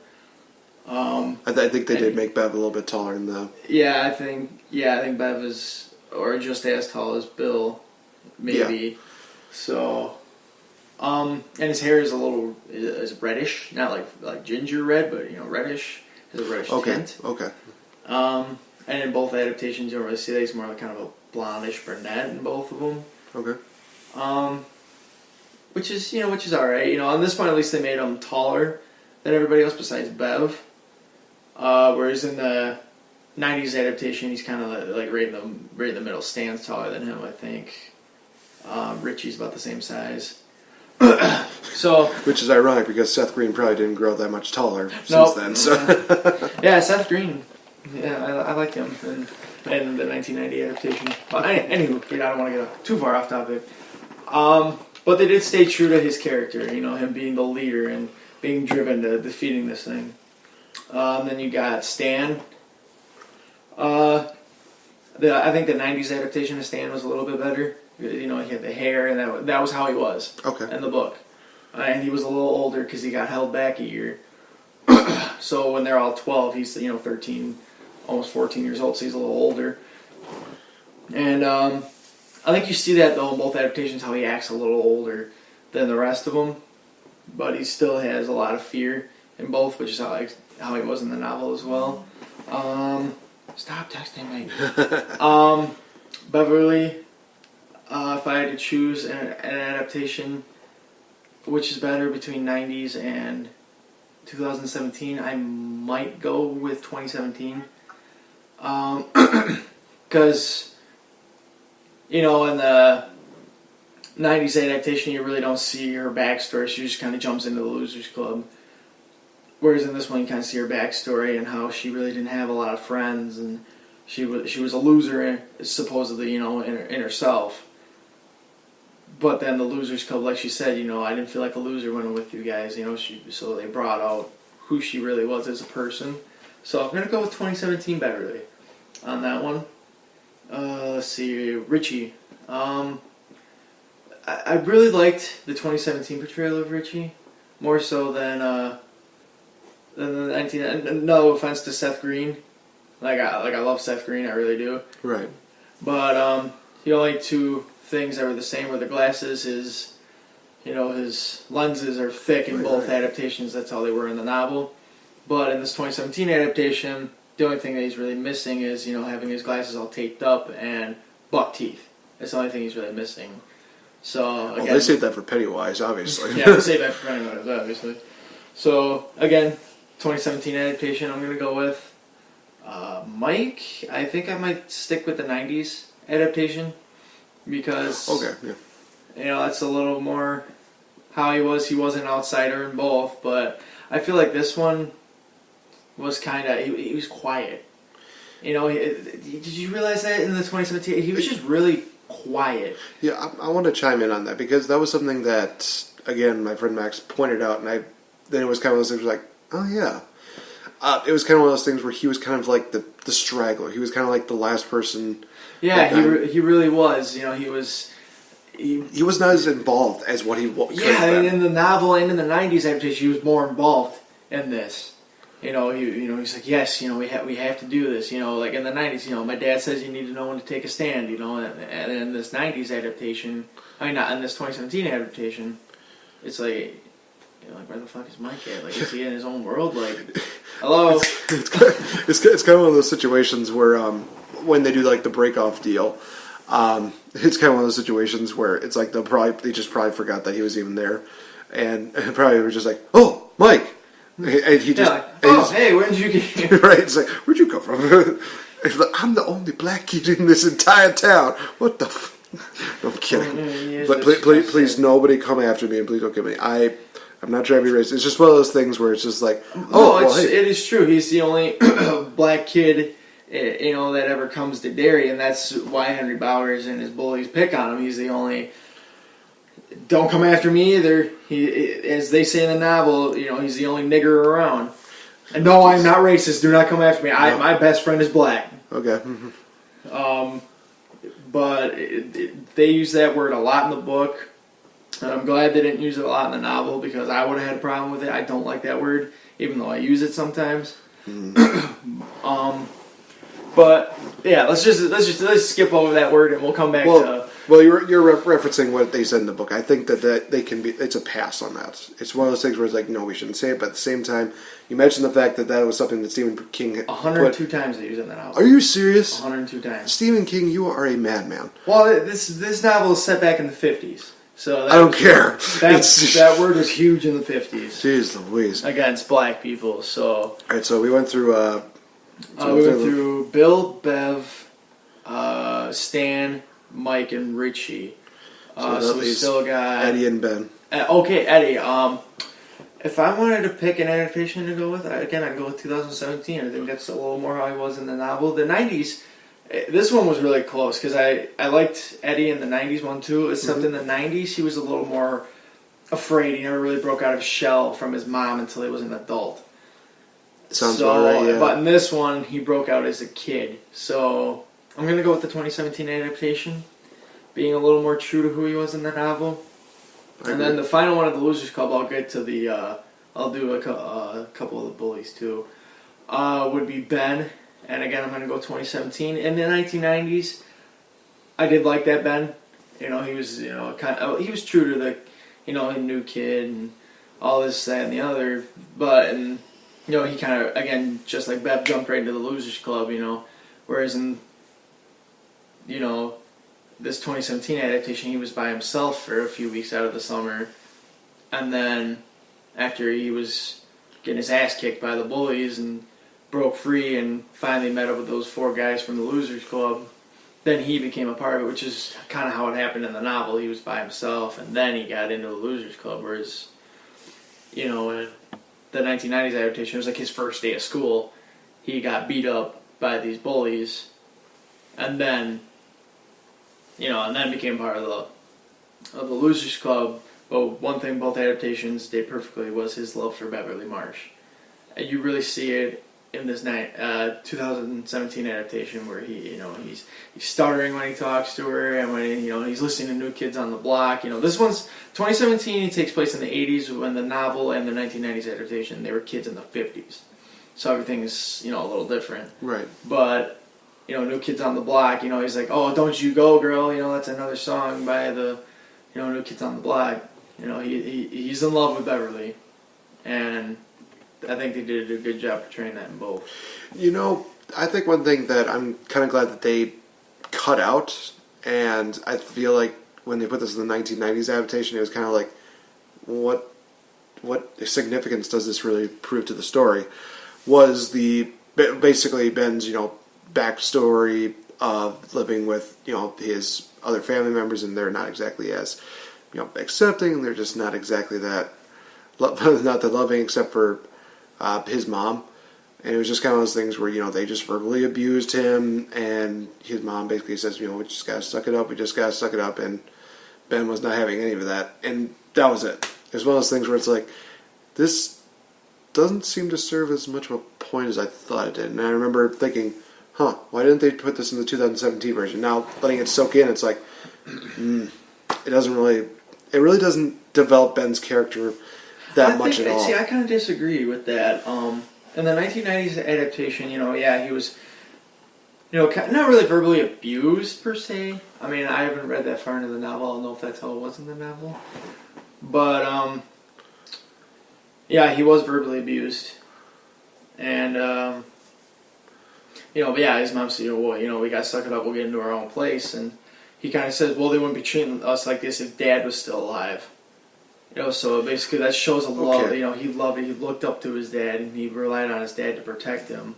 I think they did make Bev a little bit taller in the. Yeah, I think Bev is or just as tall as Bill, maybe. Yeah. So, and his hair is is reddish, not like ginger red, but reddish. Has a reddish tint. Okay. And in both adaptations, you don't really see that. He's more like kind of a blondish brunette in both of them. Okay. Which is all right. On this one, at least they made him taller than everybody else besides Bev. Whereas in the 90s adaptation, he's kind of like right in the middle. Stan's taller than him, I think. Richie's about the same size. So, which is ironic because Seth Green probably didn't grow that much taller since then. So. Yeah, Seth Green. Yeah, I like him in the 1990 adaptation. But anywho, I don't want to get too far off topic. But they did stay true to his character, him being the leader and being driven to defeating this thing. Then you got Stan. I think the 90s adaptation of Stan was a little bit better. He had the hair, and that was how he was in the book. And he was a little older because he got held back a year. So when they're all 12, he's 13, almost 14 years old, so he's a little older. And I think you see that, though, in both adaptations, how he acts a little older than the rest of them. But he still has a lot of fear in both, which is how he was in the novel as well. Stop texting me. Beverly, if I had to choose an adaptation, which is better between 90s and 2017, I might go with 2017. Because, in the 90s adaptation, you really don't see her backstory. She just kind of jumps into the Losers Club. whereas in this one you kind of see her backstory and how she really didn't have a lot of friends, and she was a loser supposedly, in herself. But then the Losers Club, like she said, I didn't feel like a loser when I'm with you guys, so they brought out who she really was as a person. So I'm going to go with 2017 Beverly on that one. Let's see, Richie. I really liked the 2017 portrayal of Richie, more so than the 19. No offense to Seth Green, I love Seth Green, I really do. Right. But the only two things that were the same were the glasses. His lenses are thick in both adaptations. That's how they were in the novel. But in this 2017 adaptation, the only thing that he's really missing is having his glasses all taped up and buck teeth. That's the only thing he's really missing. So again, they saved that for Pennywise, obviously. Yeah, they saved that for Pennywise, obviously. So again, 2017 adaptation, I'm going to go with Mike. I think I might stick with the 90s adaptation because that's a little more how he was. He was an outsider in both, but I feel like this one was kind of he was quiet. Did you realize that in the 2017 he was just really quiet? Yeah, I want to chime in on that because that was something that, again, my friend Max pointed out, and then it was kind of one of those things like, oh yeah. It was kind of one of those things where he was kind of like the straggler. He was kind of like the last person. Yeah, he really was. He was. He was not as involved as what he could have been. In the novel and in the 90s adaptation, he was more involved in this. He's like, yes, we have to do this. Like in the 90s, my dad says you need to know when to take a stand. And in this 90s adaptation, not in this 2017 adaptation, it's like. Where the fuck is Mike at? Like, is he in his own world? Like, hello? It's kind of one of those situations where when they do like the break-off deal, it's kind of one of those situations where it's like they just probably forgot that he was even there, and probably were just like, oh, Mike, and he just, hey, where did you get here? Right? It's like, where'd you come from? It's like, I'm the only black kid in this entire town. What the? No, I'm kidding. But please, nobody come after me, and please don't get me. I'm not trying to be racist. It's just one of those things where it's just like, it is true. He's the only black kid, that ever comes to Derry, and that's why Henry Bowers and his bullies pick on him. He's the only. Don't come after me either. As they say in the novel, he's the only nigger around. And no, I'm not racist. Do not come after me. No. My best friend is black. Okay. But they use that word a lot in the book. And I'm glad they didn't use it a lot in the novel because I would have had a problem with it. I don't like that word, even though I use it sometimes. But yeah, let's skip over that word and we'll come back to. Well, you're referencing what they said in the book. I think that they can be. It's a pass on that. It's one of those things where it's like, no, we shouldn't say it. But at the same time, you mentioned the fact that was something that Stephen King had 102 times they use it in the novel. Are you serious? 102 times. Stephen King, you are a madman. Well, this novel is set back in the 50s. So I don't care. That word was huge in the 50s. Jeez Louise. Against black people. So. All right, so we went through. We went through Bill, Bev, Stan, Mike, and Richie. So we still got Eddie and Ben. Okay, Eddie. If I wanted to pick an adaptation to go with, again, I'd go with 2017. I think that's a little more how he was in the novel. The 90s. This one was really close because I liked Eddie in the 90s one too, except in the 90s he was a little more afraid. He never really broke out of his shell from his mom until he was an adult. Sounds about right, yeah. But in this one, he broke out as a kid. So I'm going to go with the 2017 adaptation, being a little more true to who he was in the novel. And then the final one of the Losers Club, I'll get to the, I'll do a couple of the bullies too, would be Ben. And again, I'm going to go 2017. In the 1990s, I did like that Ben. He was, he was true to the, a new kid and all this, that, and the other. But, he kind of, again, just like Bev, jumped right into the Losers Club, Whereas in, this 2017 adaptation, he was by himself for a few weeks out of the summer. And then, after he was getting his ass kicked by the bullies and broke free and finally met up with those 4 guys from the Losers Club, then he became a part of it, which is kind of how it happened in the novel. He was by himself, and then he got into the Losers Club, whereas, the 1990s adaptation, it was like his first day of school. He got beat up by these bullies, and then became part of the Losers Club. But one thing both adaptations did perfectly was his love for Beverly Marsh, and you really see it in this 2017 adaptation where he's stuttering when he talks to her, and when he's listening to New Kids on the Block. This one's 2017. It takes place in the 80s, when the novel and the 1990s adaptation, they were kids in the 50s, so everything's a little different. Right. But New Kids on the Block, he's like, "Oh, don't you go, girl." That's another song by the New Kids on the Block. He's in love with Beverly, and I think they did a good job portraying that in both. I think one thing that I'm kind of glad that they cut out, and I feel like when they put this in the 1990s adaptation, it was kind of like, what significance does this really prove to the story? Was basically Ben's backstory of living with his other family members, and they're not exactly as accepting. They're just not exactly that not that loving, except for his mom. And it was just kind of those things where they just verbally abused him, and his mom basically says, we just gotta suck it up. We just gotta suck it up, and Ben was not having any of that, and that was it. It's one of those things where it's like, this doesn't seem to serve as much of a point as I thought it did. And I remember thinking, why didn't they put this in the 2017 version? Now, letting it soak in, it's like, it really doesn't develop Ben's character that much at all. See, I kind of disagree with that. In the 1990s adaptation, he was, not really verbally abused per se. I mean, I haven't read that far into the novel. I don't know if that's how it was in the novel. But, he was verbally abused. And, but his mom said, we got to suck it up, we'll get into our own place. And he kind of says, well, they wouldn't be treating us like this if Dad was still alive. So basically that shows a love. Okay. He loved it. He looked up to his dad, and he relied on his dad to protect him.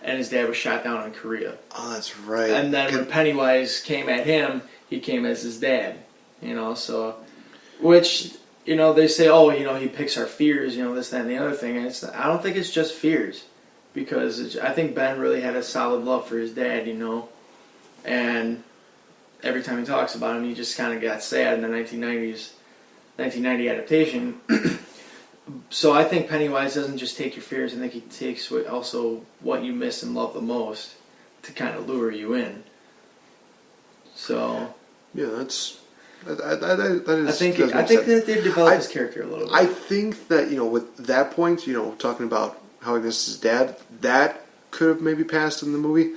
And his dad was shot down in Korea. Oh, that's right. And then when Pennywise came at him, he came as his dad. So, which, they say, he picks our fears, this, that, and the other thing. And I don't think it's just fears, because I think Ben really had a solid love for his dad, and every time he talks about him, he just kind of got sad in the 1990 adaptation. So I think Pennywise doesn't just take your fears. I think he takes what you miss and love the most to kind of lure you in. So yeah, that is. I think that they developed his character a little bit. I think that with that point, talking about how he misses his dad, that could have maybe passed in the movie.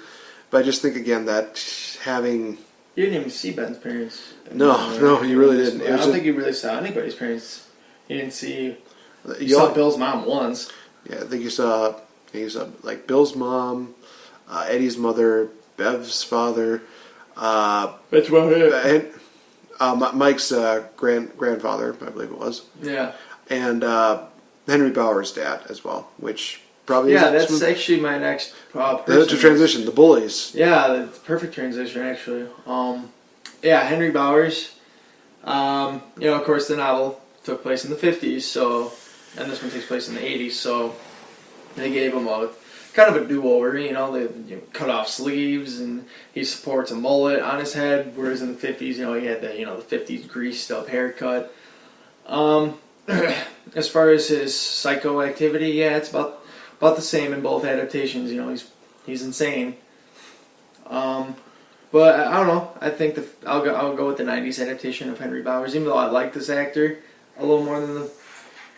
But I just think again that having. You didn't even see Ben's parents. No, you really didn't. I don't think you really saw anybody's parents. You didn't see. You saw Bill's mom once. Yeah, I think you saw like Bill's mom, Eddie's mother, Bev's father. That's about it. And Mike's grandfather, I believe it was. Yeah. And Henry Bauer's dad as well, which probably that's actually my next person. To transition, the bullies. Yeah, the perfect transition actually. Henry Bowers. Of course, the novel took place in the 50s, and this one takes place in the 80s, so they gave him a kind of a do-over. They cut off sleeves, and he sports a mullet on his head, whereas in the 50s, he had the 50s greased up haircut. As far as his psycho activity, it's about the same in both adaptations. He's insane. But I don't know. I think I'll go with the 90s adaptation of Henry Bowers. Even though I like this actor a little more than the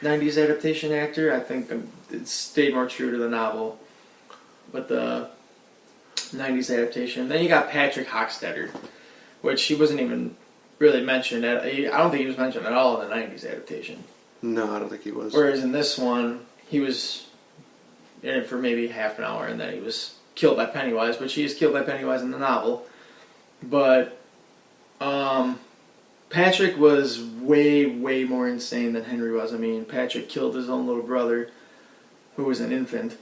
90s adaptation actor, I think it stayed more true to the novel with the 90s adaptation. Then you got Patrick Hockstetter, which he wasn't even really mentioned. I don't think he was mentioned at all in the 90s adaptation. No, I don't think he was. Whereas in this one, he was in it for maybe half an hour, and then he was killed by Pennywise, which he is killed by Pennywise in the novel. But Patrick was way, way more insane than Henry was. I mean, Patrick killed his own little brother, who was an infant.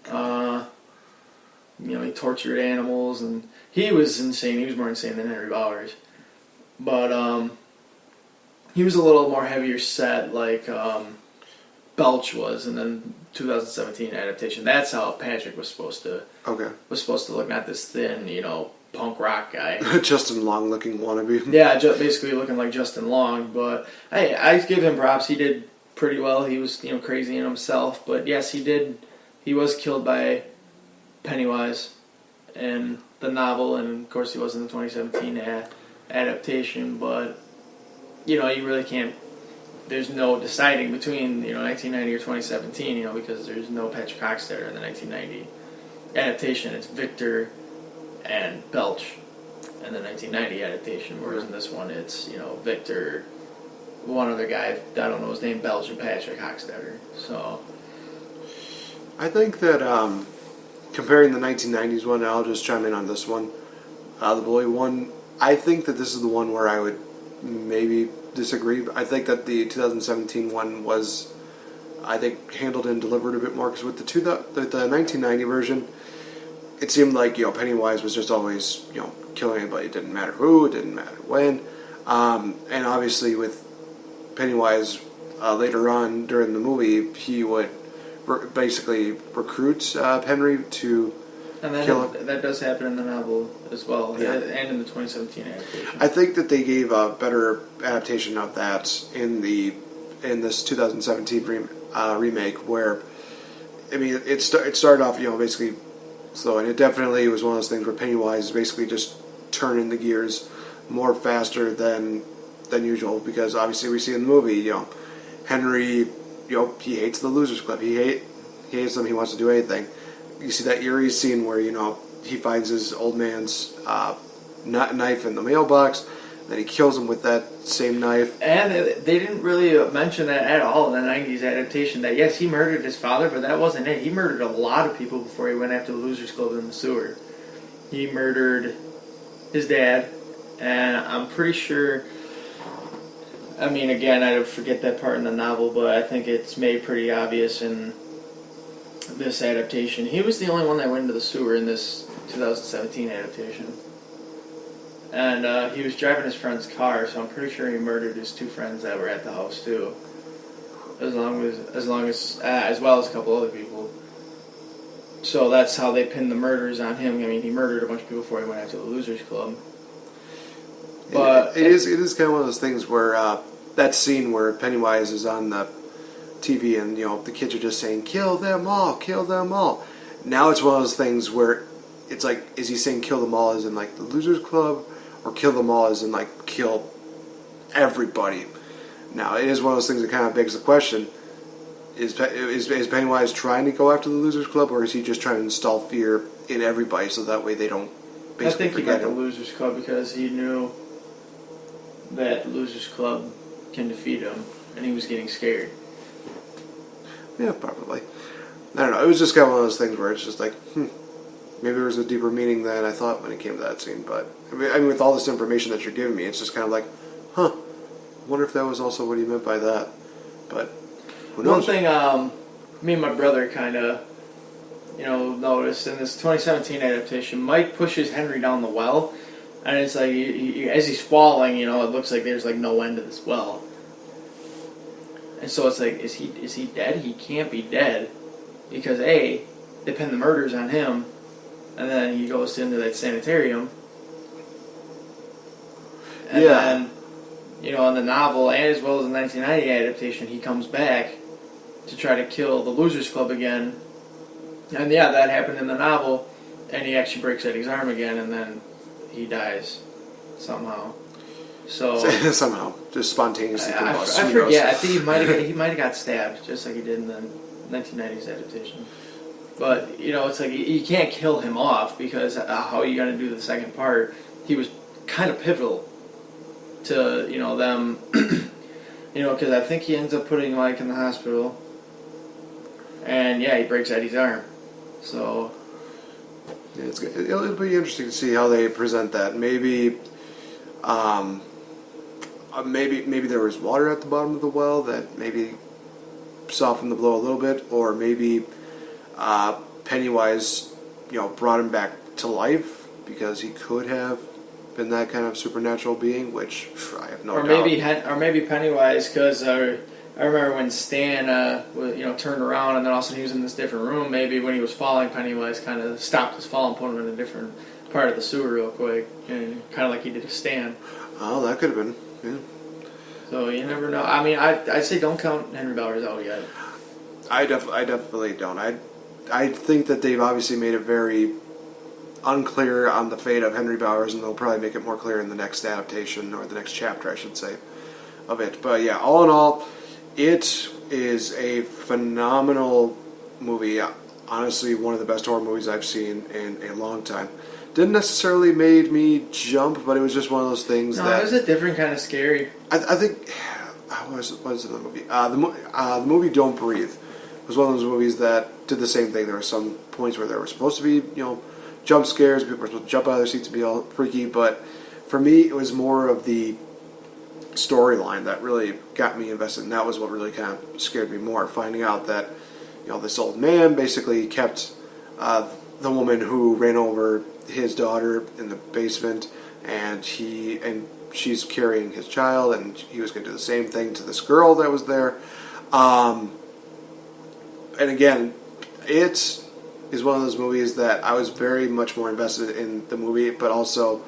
He tortured animals, and he was insane. He was more insane than Henry Bowers. But he was a little more heavier set, like Belch was, and then 2017 adaptation. That's how Patrick was supposed to look, not this thin, punk rock guy. Justin Long looking wannabe. Yeah, basically looking like Justin Long. But hey, I give him props. He did pretty well. He was crazy in himself, but yes, he did. He was killed by Pennywise in the novel, and of course he was in the 2017 adaptation. But you really can't. There's no deciding between 1990 or 2017, because there's no Patrick Hockstetter in the 1990 adaptation. It's Victor and Belch in the 1990 adaptation, whereas in this one it's Victor, one other guy, I don't know his name, Belch, and Patrick Hockstetter. So I think that comparing the 1990s one, I'll just chime in on this one, the Bully one. I think that this is the one where I would maybe disagree. I think that the 2017 one was, handled and delivered a bit more, because with the 1990 version, it seemed like Pennywise was just always killing anybody. It didn't matter who, it didn't matter when, and obviously with Pennywise later on during the movie, he would basically recruit Henry to kill him. That does happen in the novel as well, and in the 2017 adaptation. I think that they gave a better adaptation of that in this 2017 remake, where it started off basically slow, and it definitely was one of those things where Pennywise is basically just turning the gears more faster than usual, because obviously we see in the movie Henry he hates the Losers Club, he hates them, he wants to do anything. You see that eerie scene where he finds his old man's knife in the mailbox, then he kills him with that same knife. And they didn't really mention that at all in the 90s adaptation, that yes, he murdered his father, but that wasn't it. He murdered a lot of people before he went after the Losers Club in the sewer. He murdered his dad, and I'm pretty sure, again, I forget that part in the novel, but I think it's made pretty obvious in this adaptation. He was the only one that went into the sewer in this 2017 adaptation. And he was driving his friend's car, so I'm pretty sure he murdered his two friends that were at the house too. As well as a couple other people. So that's how they pinned the murders on him. He murdered a bunch of people before he went after the Losers Club. But it is kind of one of those things where that scene where Pennywise is on the TV and the kids are just saying kill them all, kill them all. Now it's one of those things where it's like, is he saying kill them all as in like the Losers Club, or kill them all as in like kill everybody? Now it is one of those things that kind of begs the question: is Pennywise trying to go after the Losers Club, or is he just trying to install fear in everybody so that way they don't basically I think he got forget the Losers Club because he knew that the Losers Club can defeat him, and he was getting scared. Yeah, probably. I don't know. It was just kind of one of those things where it's just like, maybe there was a deeper meaning than I thought when it came to that scene. But with all this information that you're giving me, it's just kind of like, I wonder if that was also what he meant by that. But who knows? One thing, me and my brother kind of, noticed in this 2017 adaptation, Mike pushes Henry down the well, and it's like as he's falling, it looks like there's like no end to this well. And so it's like, is he dead? He can't be dead, because they pin the murders on him, and then he goes into that sanitarium. And then, in the novel, and as well as the 1990 adaptation, he comes back to try to kill the Losers Club again. And yeah, that happened in the novel, and he actually breaks Eddie's arm again, and then he dies somehow. So somehow, just spontaneously. I forget. I think he might have got stabbed, just like he did in the 1990s adaptation. But it's like you can't kill him off, because how are you going to do the second part? He was kind of pivotal to them, because I think he ends up putting Mike in the hospital, and he breaks Eddie's arm. So yeah, it'll be interesting to see how they present that. Maybe there was water at the bottom of the well that maybe softened the blow a little bit, or maybe Pennywise, brought him back to life, because he could have been that kind of supernatural being, which I have no doubt. Or maybe Pennywise, because our I remember when Stan, turned around and then all of a sudden he was in this different room. Maybe when he was falling, Pennywise kind of stopped his fall and put him in a different part of the sewer real quick, and kind of like he did to Stan. Oh, that could have been. Yeah. So you never know. I mean, I'd say don't count Henry Bowers out yet. I definitely don't. I think that they've obviously made it very unclear on the fate of Henry Bowers, and they'll probably make it more clear in the next adaptation, or the next chapter, I should say, of it. But yeah, all in all, it is a phenomenal movie. Honestly, one of the best horror movies I've seen in a long time. Didn't necessarily made me jump, but it was just one of those things that... it was a different kind of scary. I think... What is the movie? The movie Don't Breathe was one of those movies that did the same thing. There were some points where there were supposed to be, jump scares. People were supposed to jump out of their seats and be all freaky. But for me, it was more of the storyline that really got me invested. And that was what really kind of scared me more. Finding out that, this old man basically kept the woman who ran over his daughter in the basement, and she's carrying his child, and he was going to do the same thing to this girl that was there. And again, it is one of those movies that I was very much more invested in the movie, but also,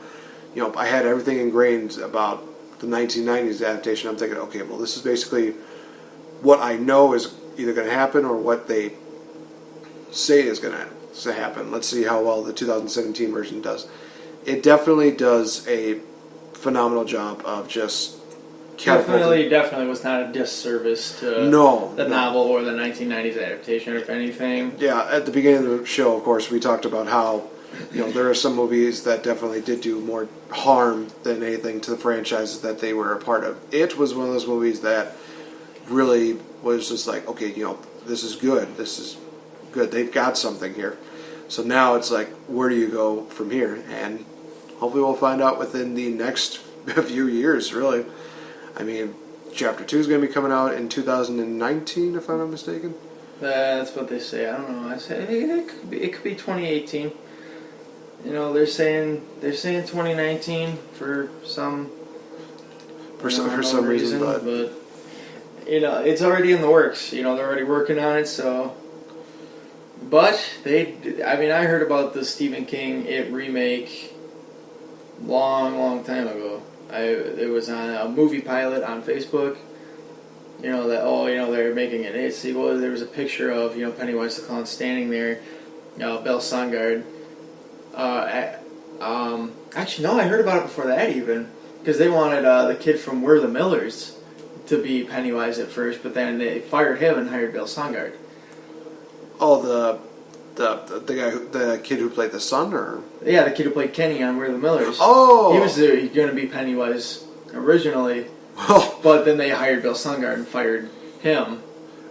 I had everything ingrained about the 1990s adaptation. I'm thinking, okay, well, this is basically what I know is either going to happen or what they say is going to happen. Let's see how well the 2017 version does. It definitely does a phenomenal job of just definitely was not a disservice to the novel or the 1990s adaptation, if anything. Yeah, at the beginning of the show, of course, we talked about how there are some movies that definitely did do more harm than anything to the franchises that they were a part of. It was one of those movies that really was just like, okay, this is good. This is good. They've got something here. So now it's like, where do you go from here? And hopefully we'll find out within the next few years, really. I mean, Chapter 2 is going to be coming out in 2019, if I'm not mistaken. That's what they say. I don't know. I say it could be 2018. They're saying 2019 for some reason, but it's already in the works. They're already working on it. So, but I heard about the Stephen King It remake long time ago. It was on a movie pilot on Facebook. They're making an it sequel. There was a picture of Pennywise the Clown standing there, Belle Songard. Actually, no, I heard about it before that even, because they wanted the kid from We're the Millers to be Pennywise at first, but then they fired him and hired Belle Songard. Oh, the guy, the kid who played the son, or yeah, the kid who played Kenny on We're the Millers. Oh, he was going to be Pennywise originally, but then they hired Belle Songard and fired him.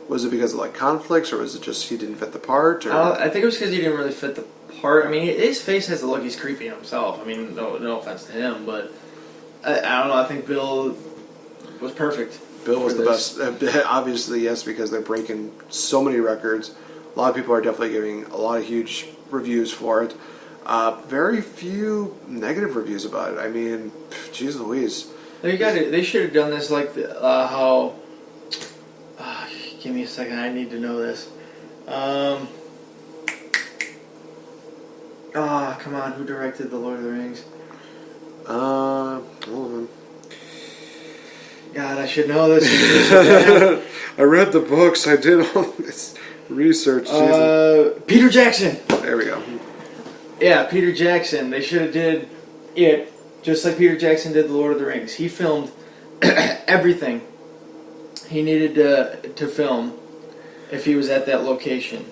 Was it because of conflicts, or was it just he didn't fit the part? Or? I think it was because he didn't really fit the part. I mean, his face has the look. He's creepy himself. I mean, no offense to him, but I don't know. I think Bill was perfect. Bill was the best. Obviously, yes, because they're breaking so many records. A lot of people are definitely giving a lot of huge reviews for it. Very few negative reviews about it. I mean, geez Louise. They should have done this like how. Give me a second. I need to know this. Come on. Who directed The Lord of the Rings? Hold on. God, I should know this. I read the books. I did all this research. Peter Jackson. There we go. Yeah, Peter Jackson. They should have did it just like Peter Jackson did The Lord of the Rings. He filmed everything he needed to film if he was at that location.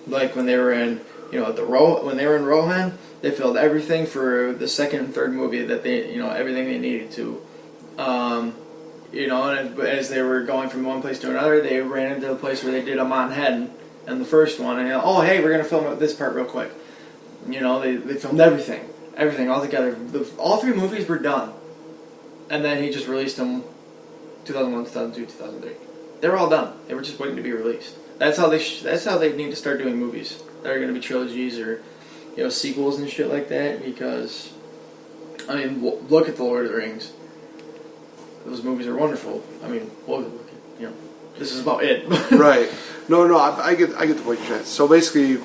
Like when they were in, when they were in Rohan, they filmed everything for the second and third movie that they, everything they needed to. And as they were going from one place to another, they ran into the place where they did a Manhattan in the first one, and hey, we're gonna film this part real quick. They filmed everything all together. All three movies were done, and then he just released them 2001, 2002, 2003. They were all done. They were just waiting to be released. That's how they need to start doing movies that are going to be trilogies or sequels and shit like that. Because look at The Lord of the Rings. Those movies are wonderful. I mean, this is about it. Right. No, I get the point you're trying. So basically,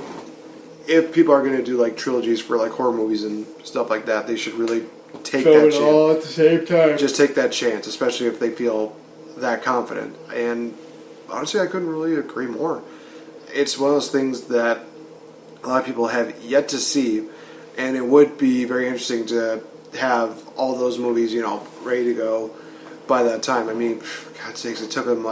if people are going to do like trilogies for like horror movies and stuff like that, they should really take that chance. All at the same time. Just take that chance, especially if they feel that confident. And honestly, I couldn't really agree more. It's one of those things that a lot of people have yet to see, and it would be very interesting to have all those movies, ready to go by that time. I mean, for God's sakes, it took them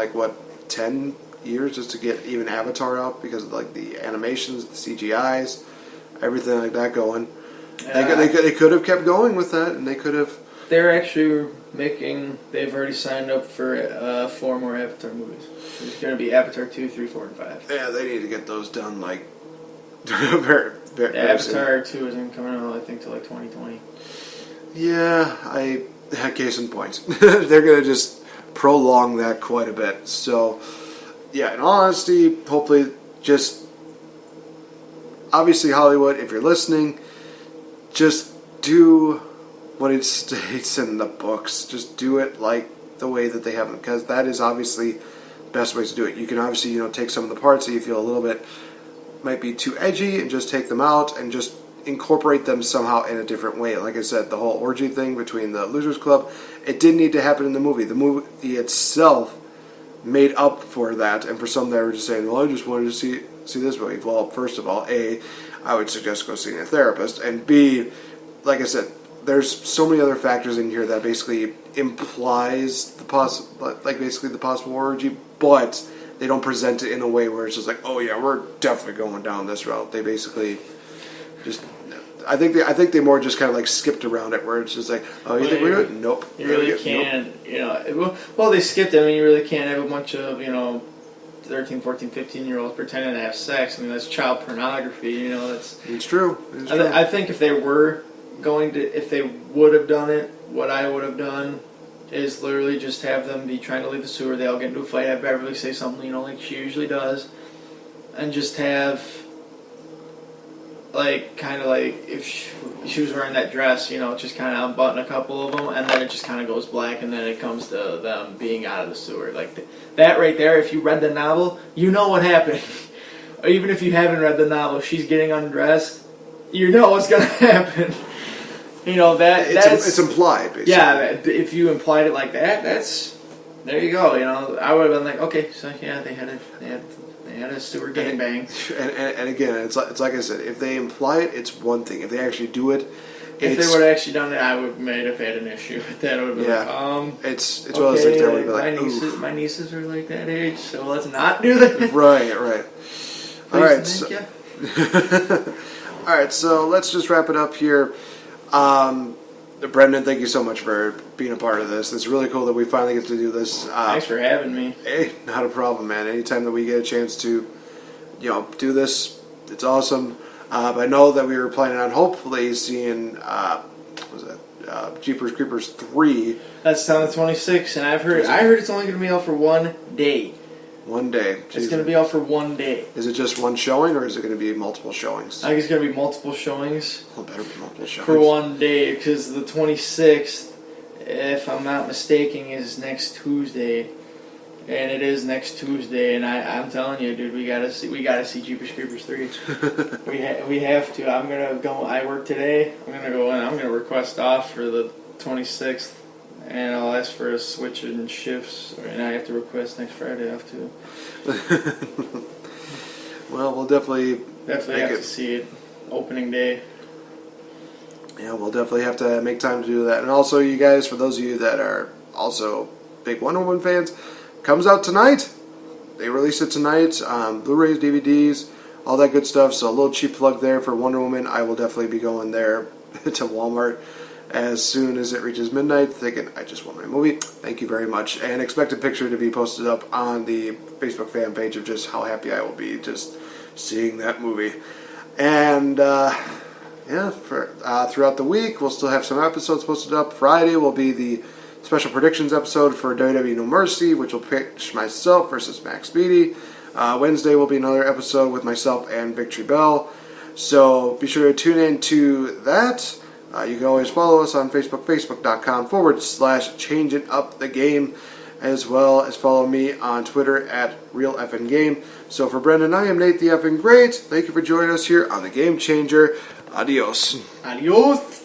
10 years just to get even Avatar out because of the animations, the CGIs, everything like that going. They could have kept going with that, and they could have. They're actually they've already signed up for 4 more Avatar movies. There's going to be Avatar 2, 3, 4, and 5. Yeah, they need to get those done very, very Avatar 2 isn't coming out, I think, till 2020. Yeah, case in point. They're going to just prolong that quite a bit. So, yeah, in all honesty, hopefully obviously Hollywood, if you're listening, just do what it states in the books. Just do it like the way that they have them, because that is obviously the best way to do it. You can obviously, take some of the parts that you feel a little bit might be too edgy and just take them out and just incorporate them somehow in a different way. Like I said, the whole orgy thing between the Losers Club, it didn't need to happen in the movie. The movie itself made up for that, and for some that were just saying, well, I just wanted to see this movie. Well, first of all, A, I would suggest go seeing a therapist, and B, like I said, there's so many other factors in here that basically implies the possible orgy, but they don't present it in a way where it's just like, oh yeah, we're definitely going down this route. They basically just, I think they more just kind of skipped around it, where it's just like, oh, you think we're good? Nope. You really can't, well, they skipped it. I mean, you really can't have a bunch of, 13, 14, 15-year-olds pretending to have sex. I mean, that's child pornography, It's true. I think if they would have done it, what I would have done is literally just have them be trying to leave the sewer. They all get into a fight, have Beverly say something, like she usually does, and just have, if she was wearing that dress, just kind of unbutton a couple of them, and then it just kind of goes black, and then it comes to them being out of the sewer. That right there, if you read the novel, you know what happened. Or even if you haven't read the novel, she's getting undressed, you know what's going to happen. It's implied, basically. Yeah, if you implied it like that, there you go. I would have been like, okay, so yeah, they had a sewer gangbang. And again, it's like I said, if they imply it, it's one thing. If they actually do it, if they would have actually done it, I would have had an issue with that. I would have been it's one of those things that would be like, my nieces are like that age, so let's not do that. Right. All right. So, all right, so let's just wrap it up here. Brendan, thank you so much for being a part of this. It's really cool that we finally get to do this. Thanks for having me. Hey, not a problem, man. Anytime that we get a chance to, do this, it's awesome. But I know that we were planning on hopefully seeing, Jeepers Creepers 3. That's on the 26th, and I heard it's only going to be out for one day. 1 day. Jeez. It's going to be out for 1 day. Is it just one showing, or is it going to be multiple showings? I think it's going to be multiple showings. Well, better be multiple showings. For 1 day, because the 26th, if I'm not mistaken, is next Tuesday. And it is next Tuesday, and I'm telling you, dude, we gotta see Jeepers Creepers 3. we have to. I'm gonna go. I work today. I'm gonna go in. I'm gonna request off for the 26th. And I'll ask for a switch in shifts, and I have to request next Friday off too. Well, we'll definitely have to see it opening day. Yeah, we'll definitely have to make time to do that. And also, you guys, for those of you that are also big Wonder Woman fans, comes out tonight. They release it tonight. Blu-rays, DVDs, all that good stuff. So a little cheap plug there for Wonder Woman. I will definitely be going there to Walmart as soon as it reaches midnight, thinking, I just want my movie. Thank you very much. And expect a picture to be posted up on the Facebook fan page of just how happy I will be just seeing that movie. And, throughout the week, we'll still have some episodes posted up. Friday will be the special predictions episode for WWE No Mercy, which will pitch myself versus Max Speedy. Wednesday will be another episode with myself and Victory Bell. So be sure to tune in to that. You can always follow us on Facebook, facebook.com/changing up the game. as well as follow me on Twitter at RealFNGame. So for Brendan, I am Nate the Effing Great. Thank you for joining us here on The Game Changer. Adios. Adios.